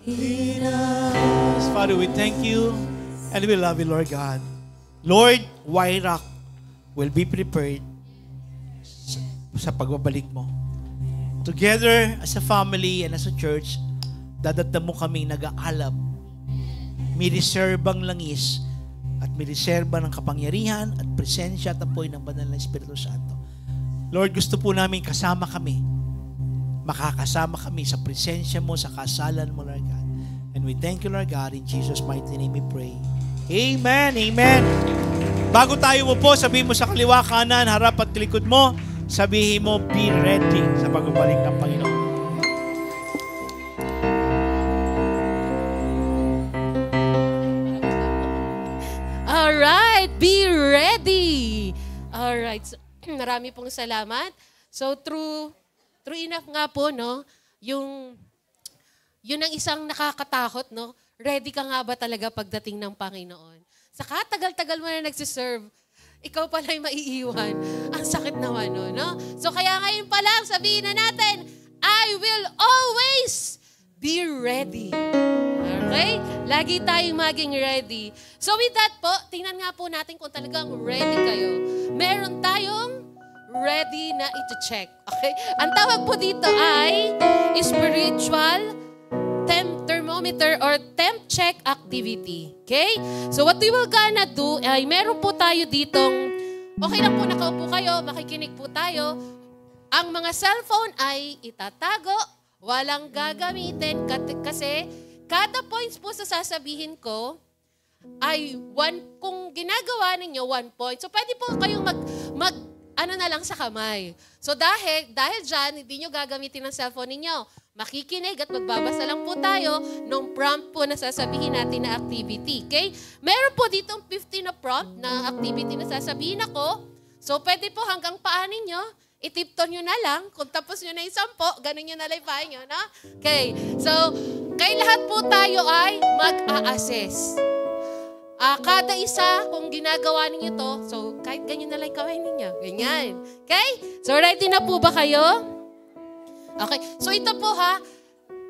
in us. Father, we thank you and we love you, Lord God. Lord, Wayrock will be prepared sa pagbabalik mo. Together as a family and as a church, dadatan mo kaming nag-aalab. May reserbang langis at may reserba ng kapangyarihan at presensya at apoy ng banal na Espiritu Santo. Lord, gusto po namin kasama kami. Makakasama kami sa presensya mo, sa kasalan mo, Lord God. And we thank you, Lord God. In Jesus' mighty name we pray. Amen, amen. Bago tayo mo po, sabihin mo sa kaliwa, kanan, harap at likod mo, sabihin mo, be ready sa pagbabalik ng Panginoon. Alright, be ready. Alright. So, marami pong salamat. So, true enough nga po, no? Yun ang isang nakakatakot, no? Ready ka nga ba talaga pagdating ng Panginoon? Saka tagal-tagal mo na nagsiserve, ikaw pala'y maiiwan. Ang sakit naman, no? So, kaya ngayon pa lang, sabihin na natin, I will always be ready. Okay? Lagi tayong maging ready. So with that po, tingnan nga po natin kung talagang ready kayo. Meron tayong ready na ito-check. Okay? Ang tawag po dito ay spiritual thermometer or temp check activity. Okay? So what we will gonna do ay meron po tayo ditong, okay lang po nakaupo kayo, makikinig po tayo. Ang mga cellphone ay itatago, walang gagamitin kasi kada points po sa sasabihin ko ay kung ginagawa ninyo 1 point. So pwede po kayong ano na lang sa kamay. So dahil dyan, hindi nyo gagamitin ang cellphone ninyo. Makikinig at magbabasa lang po tayo nung prompt po na sasabihin natin na activity. Okay? Meron po ditong 15 na prompt na activity na sasabihin ako. So pwede po hanggang paa ninyo, itipton nyo na lang. Kung tapos nyo na yung 10, ganun nyo na lang paa nyo. No? Okay. So, kay lahat po tayo ay mag-a-assess. Kada isa, kung ginagawa ninyo to, so kahit ganyan na lang kawin ninyo. Ganyan. Okay? So, ready na po ba kayo? Okay. So, ito po ha,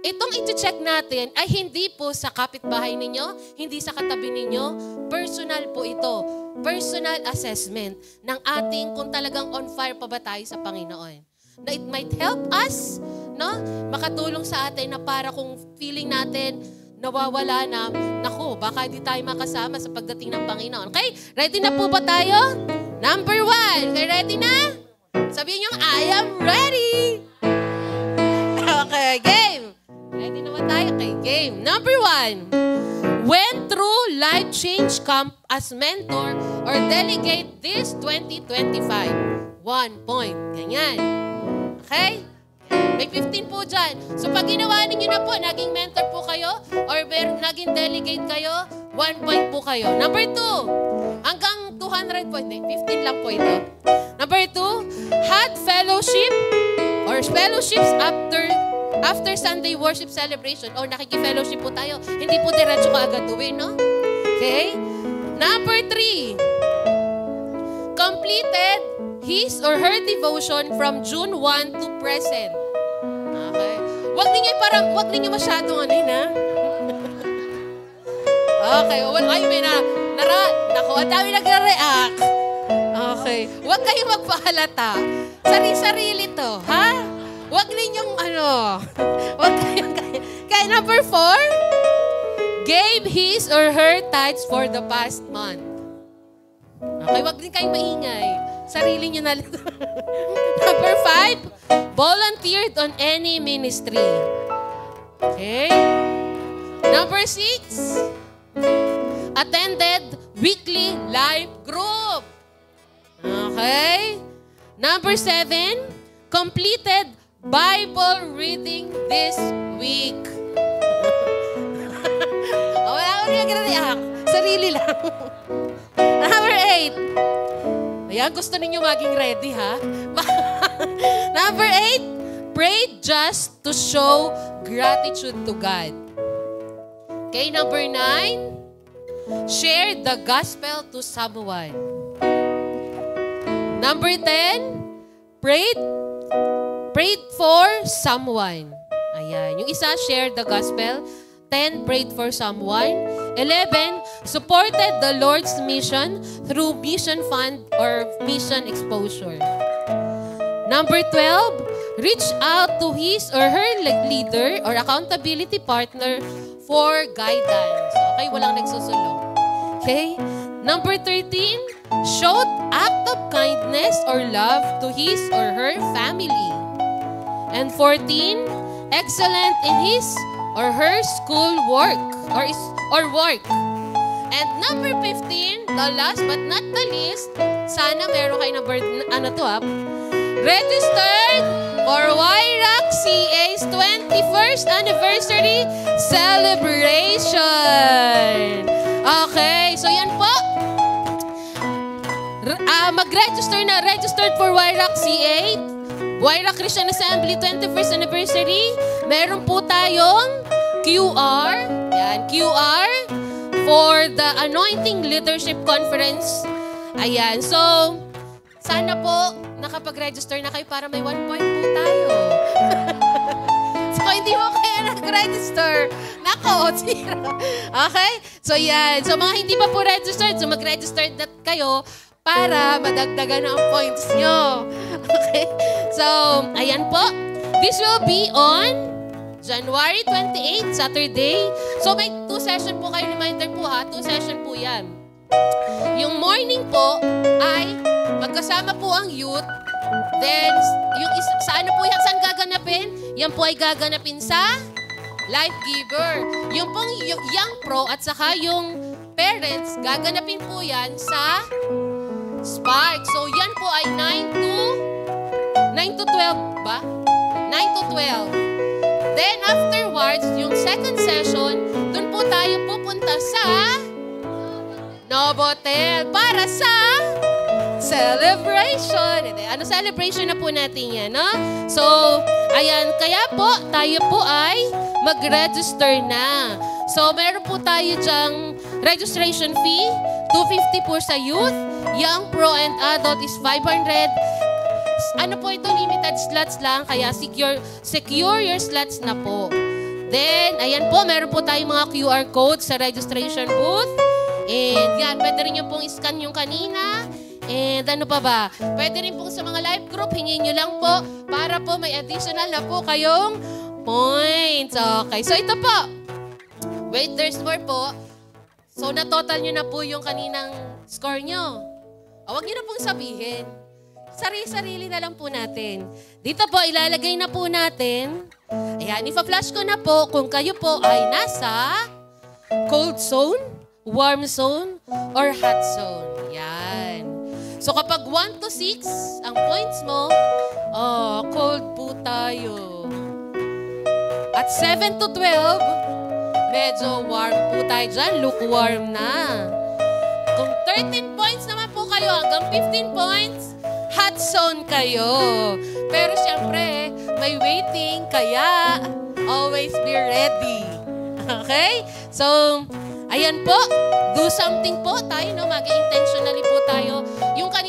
itong iti-check natin ay hindi po sa kapitbahay ninyo, hindi sa katabi ninyo, personal po ito. Personal assessment ng ating kung talagang on fire pa ba tayo sa Panginoon. Na it might help us, no? Makatulong sa atin na para kung feeling natin nawawala na, naku, baka di tayo makasama sa pagdating ng Panginoon. Okay? Ready na po ba tayo? Number 1. Okay, ready na? Sabihin nyo, I am ready. Okay, game. Ready naman tayo? Okay, game. Number 1. Went through life change camp as mentor or delegate this 2025. 1 point. Ganyan. Okay? May 15 po dyan. So pag ginawa ninyo na po, naging mentor po kayo or naging delegate kayo, 1 point po kayo. Number 2, hanggang 200 point. 15 lang po ito. Number 2, had fellowship or fellowships after Sunday worship celebration or nakiki-fellowship po tayo. Hindi po diretso ka agad uwi, no? Okay? Number 3, completed his or her devotion from June 1 to present. Okay? Wag ninyo masyadong ano yun, ha? Okay. Ay, may Naku, ang dami nagre-react. Okay. Wag kayong magpahalata. Sarili-sarili to, ha? Wag ninyong wag kayong kaya number 4, gave his or her tithes for the past month. Okay, wag din kayong maingay. Sarili nyo na lang. Number 5, volunteered on any ministry. Okay. Number 6, attended weekly life group. Okay. Number 7, completed Bible reading this week. Wala ko rin nag-react. Sarili lang. Number 8, ayan, gusto ninyo maging ready, ha? Number 8, pray just to show gratitude to God. Okay, number 9, share the gospel to someone. Number 10, prayed for someone. Ayan, yung isa, share the gospel. 10, prayed for someone. 11, supported the Lord's mission through mission fund or mission exposure. Number 12, reach out to his or her leader or accountability partner for guidance. Okay, walang nagsusulong. Okay? Number 13, showed act of kindness or love to his or her family. And 14, excellent in his or her school work or work. And number 15, the last but not the least, sana meron kayo na registered for YROC CA's 21st anniversary celebration. Okay, so yan po. mag-register na. Registered for Wyrak C8, Wyrak Christian Assembly 21st Anniversary. Meron po tayong QR. Yan, QR for the Anointing Leadership Conference. Ayan, so sana po nakapag-register na kayo para may 1 point po tayo. So hindi mo kayo nag-register. Nako, zero. Okay? So yan. So mga hindi pa po registered, so mag-register na kayo para madagdagan ang points nyo. Okay? So, ayan po. This will be on January 28, Saturday. So may 2 session po kayo. Reminder po ha, 2 session po yan. Yung morning po ay magkasama po ang youth. Then, yung sa ano po yan, saan gaganapin? Yan po ay gaganapin sa Life Giver. Yung pong young pro at saka yung parents, gaganapin po yan sa Spark. So, yan po ay 9 to 12 ba? 9 to 12. Then, afterwards, yung second session, dun po tayo pupunta sa Novotel para sa celebration. Ano celebration na po natin yan, no? So, ayan, kaya po, tayo po ay mag-register na. So, meron po tayo dyang registration fee, 250 po sa youth, young, pro, and adult is 500. Ano po ito, limited slots lang, kaya secure your slots na po. Then, ayan po, meron po tayong mga QR codes sa registration booth. And yan, pwede rin yung pong scan yung kanina. And ano pa ba? Pwede rin po sa mga live group, hingin nyo lang po para po may additional na po kayong points. Okay, so ito po. Wait, there's more po. So, na-total nyo na po yung kaninang score nyo. Huwag nyo na pong sabihin. Sarili-sarili na lang po natin. Dito po, ilalagay na po natin. Ayan, ipa-flash ko na po kung kayo po ay nasa cold zone, warm zone, or hot zone. Yan. So kapag 1 to 6, ang points mo, cold po tayo. At 7 to 12, medyo warm po tayo dyan, lukewarm na. Kung 13 points naman po kayo, hanggang 15 points, hot zone kayo. Pero syempre, may waiting, kaya always be ready. Okay? So, ayan po, do something po tayo, no? Mag-intentionally po tayo.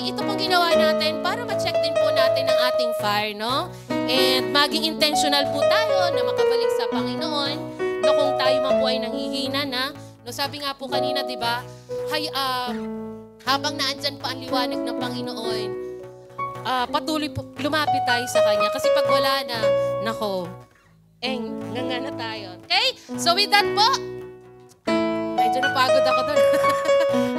Ito pong ginawa natin para ma-check din po natin ang ating fire, no? And maging intentional po tayo na makabalik sa Panginoon, no? Kung tayo man po ay nanghihina na, no? Sabi nga po kanina, di ba? Habang naandyan pa ang liwanag ng Panginoon, patuloy po, lumapit tayo sa Kanya. Kasi pag wala na, nako, nga na tayo. Okay? So with that po, medyo napagod ako doon.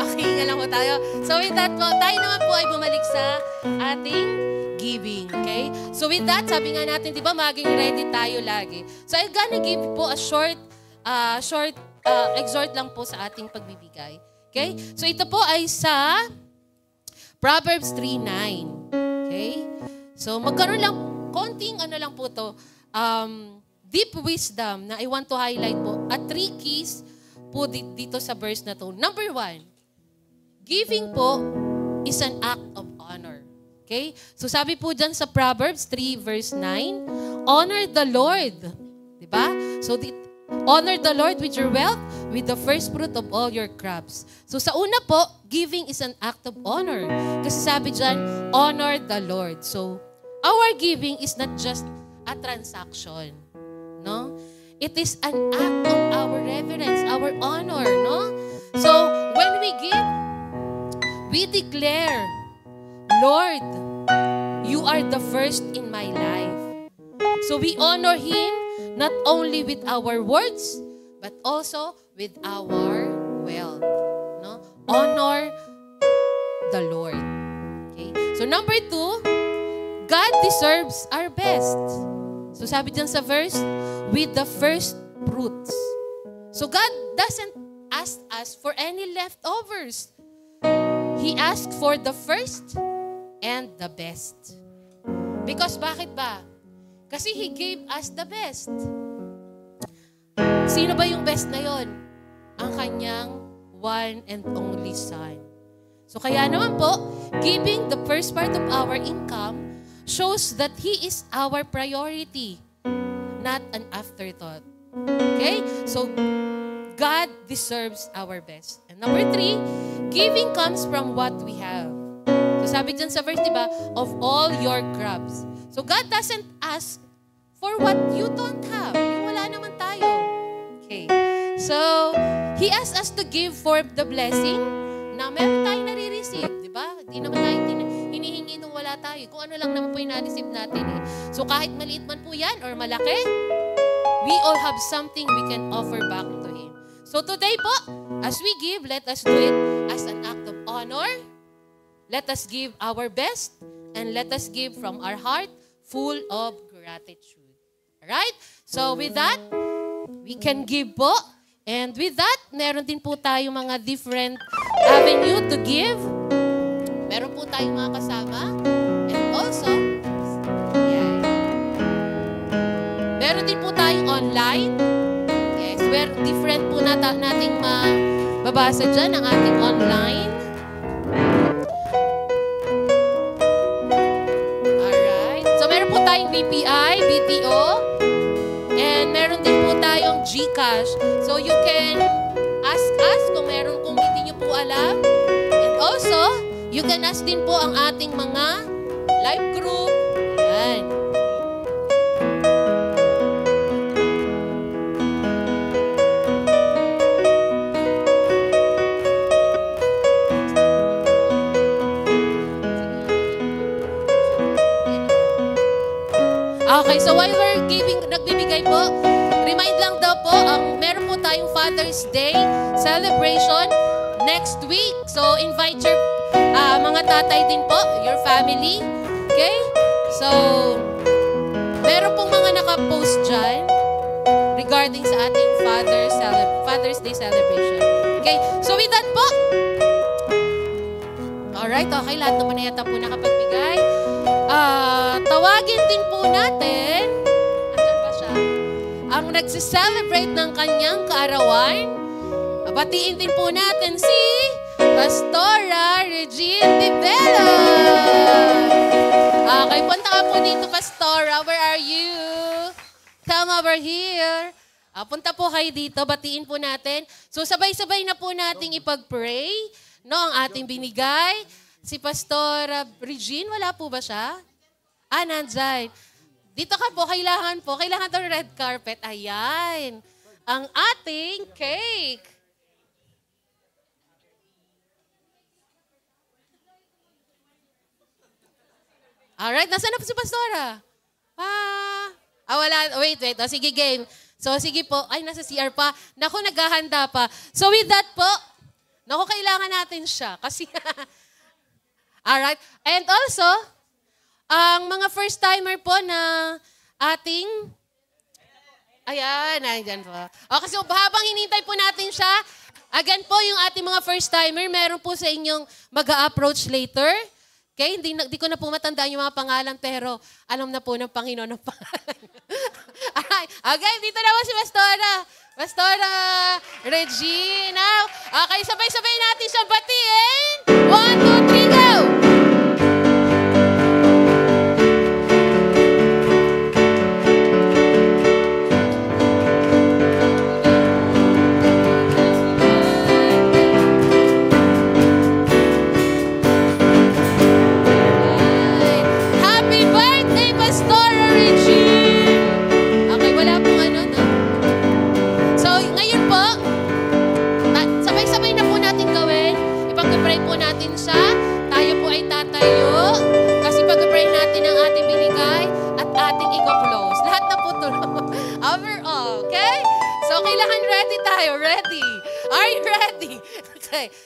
Okay, nga lang po tayo. So with that po, tayo naman po ay bumalik sa ating giving. Okay? So with that, sabi nga natin, di ba, maging ready tayo lagi. So I'm gonna give po a short exhort lang po sa ating pagbibigay. Okay? So ito po ay sa Proverbs 3:9. Okay? So magkaroon lang, konting ano lang po to, deep wisdom na I want to highlight po at 3 keys po dito sa verse na to. Number 1, giving po is an act of honor. Okay? So sabi po dyan sa Proverbs 3 verse 9, honor the Lord. Diba? So honor the Lord with your wealth, with the first fruit of all your crops. So sa una po, giving is an act of honor. Kasi sabi dyan, honor the Lord. So our giving is not just a transaction. No? It is an act of our reverence, our honor, no? So, when we give, we declare, Lord, you are the first in my life. So, we honor Him not only with our words, but also with our wealth, no? Honor the Lord. Okay? So, number 2, God deserves our best. So sabi dyan sa verse, with the first fruits. So God doesn't ask us for any leftovers. He asked for the first and the best. Because bakit ba? Kasi He gave us the best. Sino ba yung best na yon? Ang kanyang one and only Son. So So kaya naman po, giving the first part of our income shows that He is our priority, not an afterthought. Okay? So, God deserves our best. And number 3, giving comes from what we have. So sabi dyan sa verse, diba? Of all your crops. So God doesn't ask for what you don't have. Yung wala naman tayo. Okay. So, He asks us to give for the blessing na meron tayong nare-receive. Diba? Hindi naman tayo hinihingi nung wala tayo. Kung ano lang naman po yung na-receive natin. Eh. So kahit maliit man po yan or malaki, we all have something we can offer back to Him. So today po, as we give, let us do it as an act of honor. Let us give our best and let us give from our heart full of gratitude. Alright? So with that, we can give po. And with that, meron din po tayo mga different avenue to give. Meron po tayong mga kasama. And also, meron din po tayong online. Yes, we're different po nating mababasa dyan ang ating online. Alright. So, meron po tayong BPI, BTO, and meron din po tayong GCash. So, you can ask us kung hindi nyo po alam. And also, you can ask din po ang ating mga live group. Yan. Okay, so while we're nagbibigay po, remind lang daw po, meron po tayong Father's Day celebration next week. So, invite your mga tatay din po, your family. Okay? So, meron pong mga nakapost dyan regarding sa ating Father's Day celebration. Okay? So, with that po, alright, okay, lahat naman na yata po nakapagbigay. Tawagin din po natin, andyan ba siya? Ang nagsi-celebrate ng kanyang kaarawan. Batiin din po natin si Pastora Regine Tibelo. Okay, punta ka po dito, Pastora. Where are you? Come over here. Punta po kayo dito, batiin po natin. So sabay-sabay na po nating ipag-pray, no, ang ating binigay. Si Pastora Regine, wala po ba siya? Nandyan. Dito ka po, kailangan itong red carpet. Ayan. Ang ating cake. Alright, nasaan na po si Pastora? Wala. Wait. Sige, game. So, sige po. Ay, nasa CR pa. Naku, naghahanda pa. So, with that po, kailangan natin siya. Kasi, alright. And also, ang mga first-timer po na ating, nandyan po. Okay, so habang hinintay po natin siya, again po yung ating mga first-timer, meron po sa inyong mag-a-approach later. Okay, hindi ko na po matandaan yung mga pangalan, pero alam na po ng Panginoon ng pangalan. Alright, okay, dito na po si Pastora Regina. Okay, sabay-sabay natin siyang batiin. 1, 2, 3, go!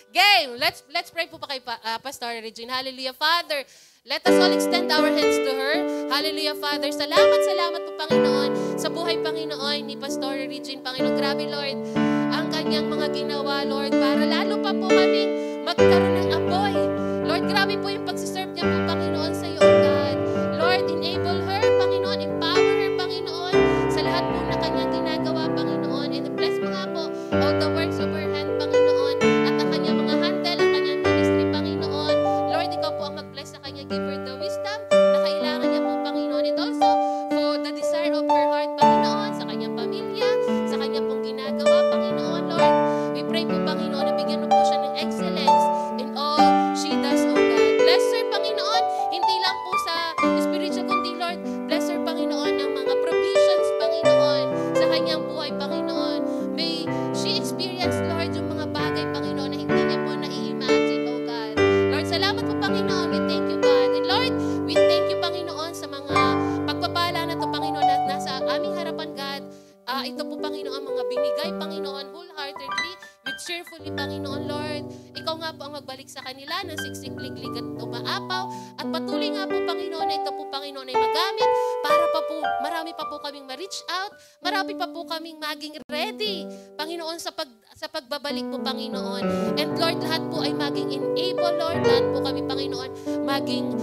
Game. Let's pray po pa kay Pastor Regine. Hallelujah, Father. Let us all extend our hands to her. Hallelujah, Father. Salamat po, Panginoon, sa buhay, Panginoon, ni Pastor Regine. Panginoon, grabe, Lord, ang kanyang mga ginawa, Lord, para lalo pa po kaming magkaroon ng apoy. Lord, grabe po yung pagsiserve niya po, Panginoon, sa iyo, God. Lord, enable her, Panginoon. Empower her, Panginoon, sa lahat po na kanyang ginagawa, Panginoon. And bless mga po all the works of her hand, Panginoon. At ang kanyang mga handle, ang kanyang ministry, Panginoon. give her the wisdom na kailangan niya po, Panginoon. And also, for the desire of her heart, Panginoon, sa kanyang pamilya, sa kanyang pong ginagawa, Panginoon, Lord. We pray po, Panginoon, na bigyan mo po siya ng excellence in all she does, O God. Bless her, Panginoon, hindi lang po sa spiritual, kundi, Lord, bless her, Panginoon, ng mga provisions, Panginoon, sa kanyang buhay, Panginoon. May she experience, Lord, yung mga bagay, Panginoon, na hindi niya po nai-imagine, O God. Lord, salamat po, Panginoon. We thank you, God. And Lord, we thank you, Panginoon, sa mga pagpapala na to, Panginoon, na nasa aming harapan, God. Ito po, Panginoon, mga binigay, Panginoon, wholeheartedly, with cheerfully, Panginoon, Lord. Ikaw nga po ang magbalik sa kanila ng siksik-liglig at umaapaw. At patuloy nga po, Panginoon, na ito po, Panginoon, ay magamit para pa po, marami pa po kaming ma-reach out, marami pa po kaming maging ready, Panginoon, sa pagbabalik po, Panginoon. And Lord, lahat po ay maging enable, Lord. Lahat po kami, Panginoon, maging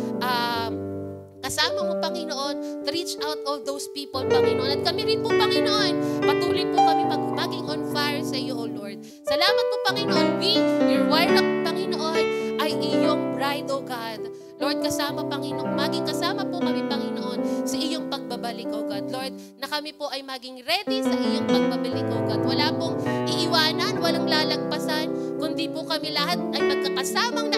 kasama mo, Panginoon, to reach out all those people, Panginoon. At kami rin po, Panginoon, patuloy po kami maging on fire sa iyo, O Lord. Salamat po, Panginoon. We, your warlock, Panginoon, ay iyong bride, O God. Lord, kasama, Panginoon, maging kasama po kami, Panginoon, sa iyong pagbabalik, O God. Lord, na kami po ay maging ready sa iyong pagbabalik, O God. Wala pong iiwanan, walang lalagpasan, kundi po kami lahat ay magkakasamang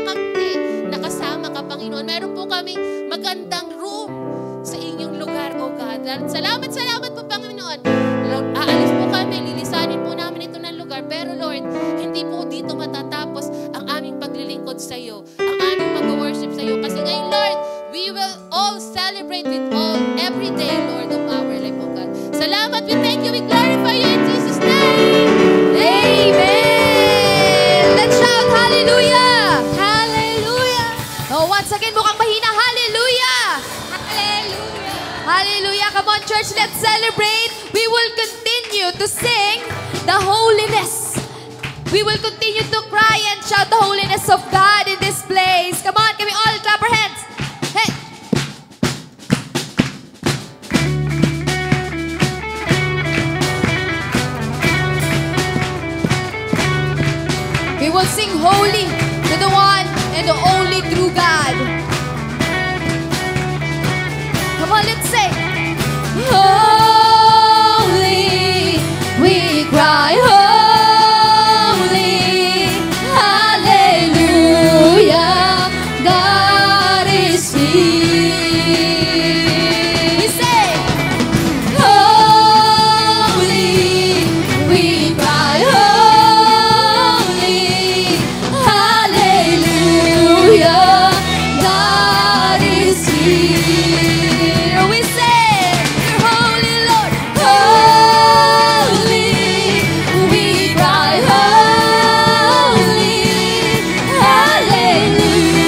nakasama ka, Panginoon. Meron po kami magandang room sa inyong lugar, O God. Salamat po, Panginoon. Aalis po kami, lilisanin po namin ito ng lugar. Pero Lord, hindi po dito matatapos ang aming paglilingkod sa iyo, ang aming pag-worship sa iyo. Kasi ngayon, Lord, we will all celebrate with all every day, Lord, of our life, O God. Salamat, we thank you, we glorify you in Jesus' name. Amen! Let's shout hallelujah! Hallelujah! Oh, once again, mukhang mahina. Hallelujah! Hallelujah! Hallelujah! Come on, church, let's celebrate. We will continue to sing the holiness. We will continue to cry and shout the holiness of God in this place. Come on, can we all clap our hands? Hey! We will sing holy to the one and the only true God. Come on, let's sing. Holy, we cry, holy, hallelujah, God is here. We say, holy, we cry, holy, hallelujah, God is here. We say, you're holy, Lord, holy, we cry, holy, hallelujah,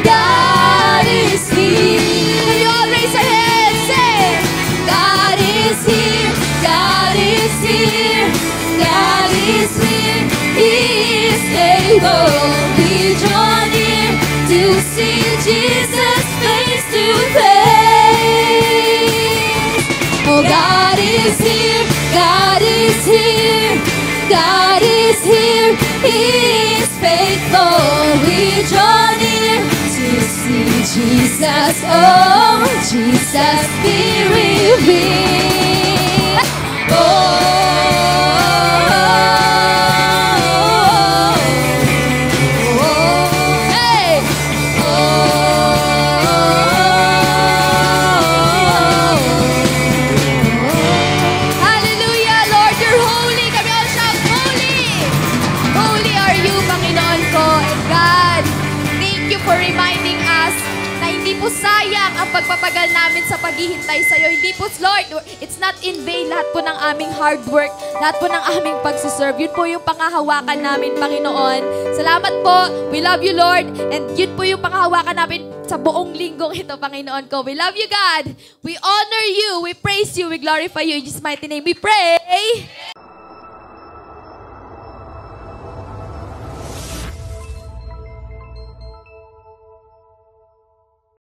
God is here. Can you all raise your hands? Say, God is here, God is here, God is here, He is able. We draw near to see Jesus face to face. Oh, God is here, God is here, God is here, He is faithful. We draw near to see Jesus, oh, Jesus be revealed. Hey! Hallelujah, Lord, you're holy. Kami all shout, holy! Holy are you, Panginoon ko. And God, thank you for reminding us na hindi po sayang ang pagpapagal namin sa paghihintay sa iyo. Hindi po, Lord, it's not in vain lahat po ng aming hard work, lahat po ng aming pagsiserve. Yun po yung pangahawakan namin, Panginoon. Salamat po. We love you, Lord. And yun po yung pangahawakan namin sa buong linggong ito, Panginoon ko. We love you, God. We honor you. We praise you. We glorify you. In Jesus' mighty name we pray.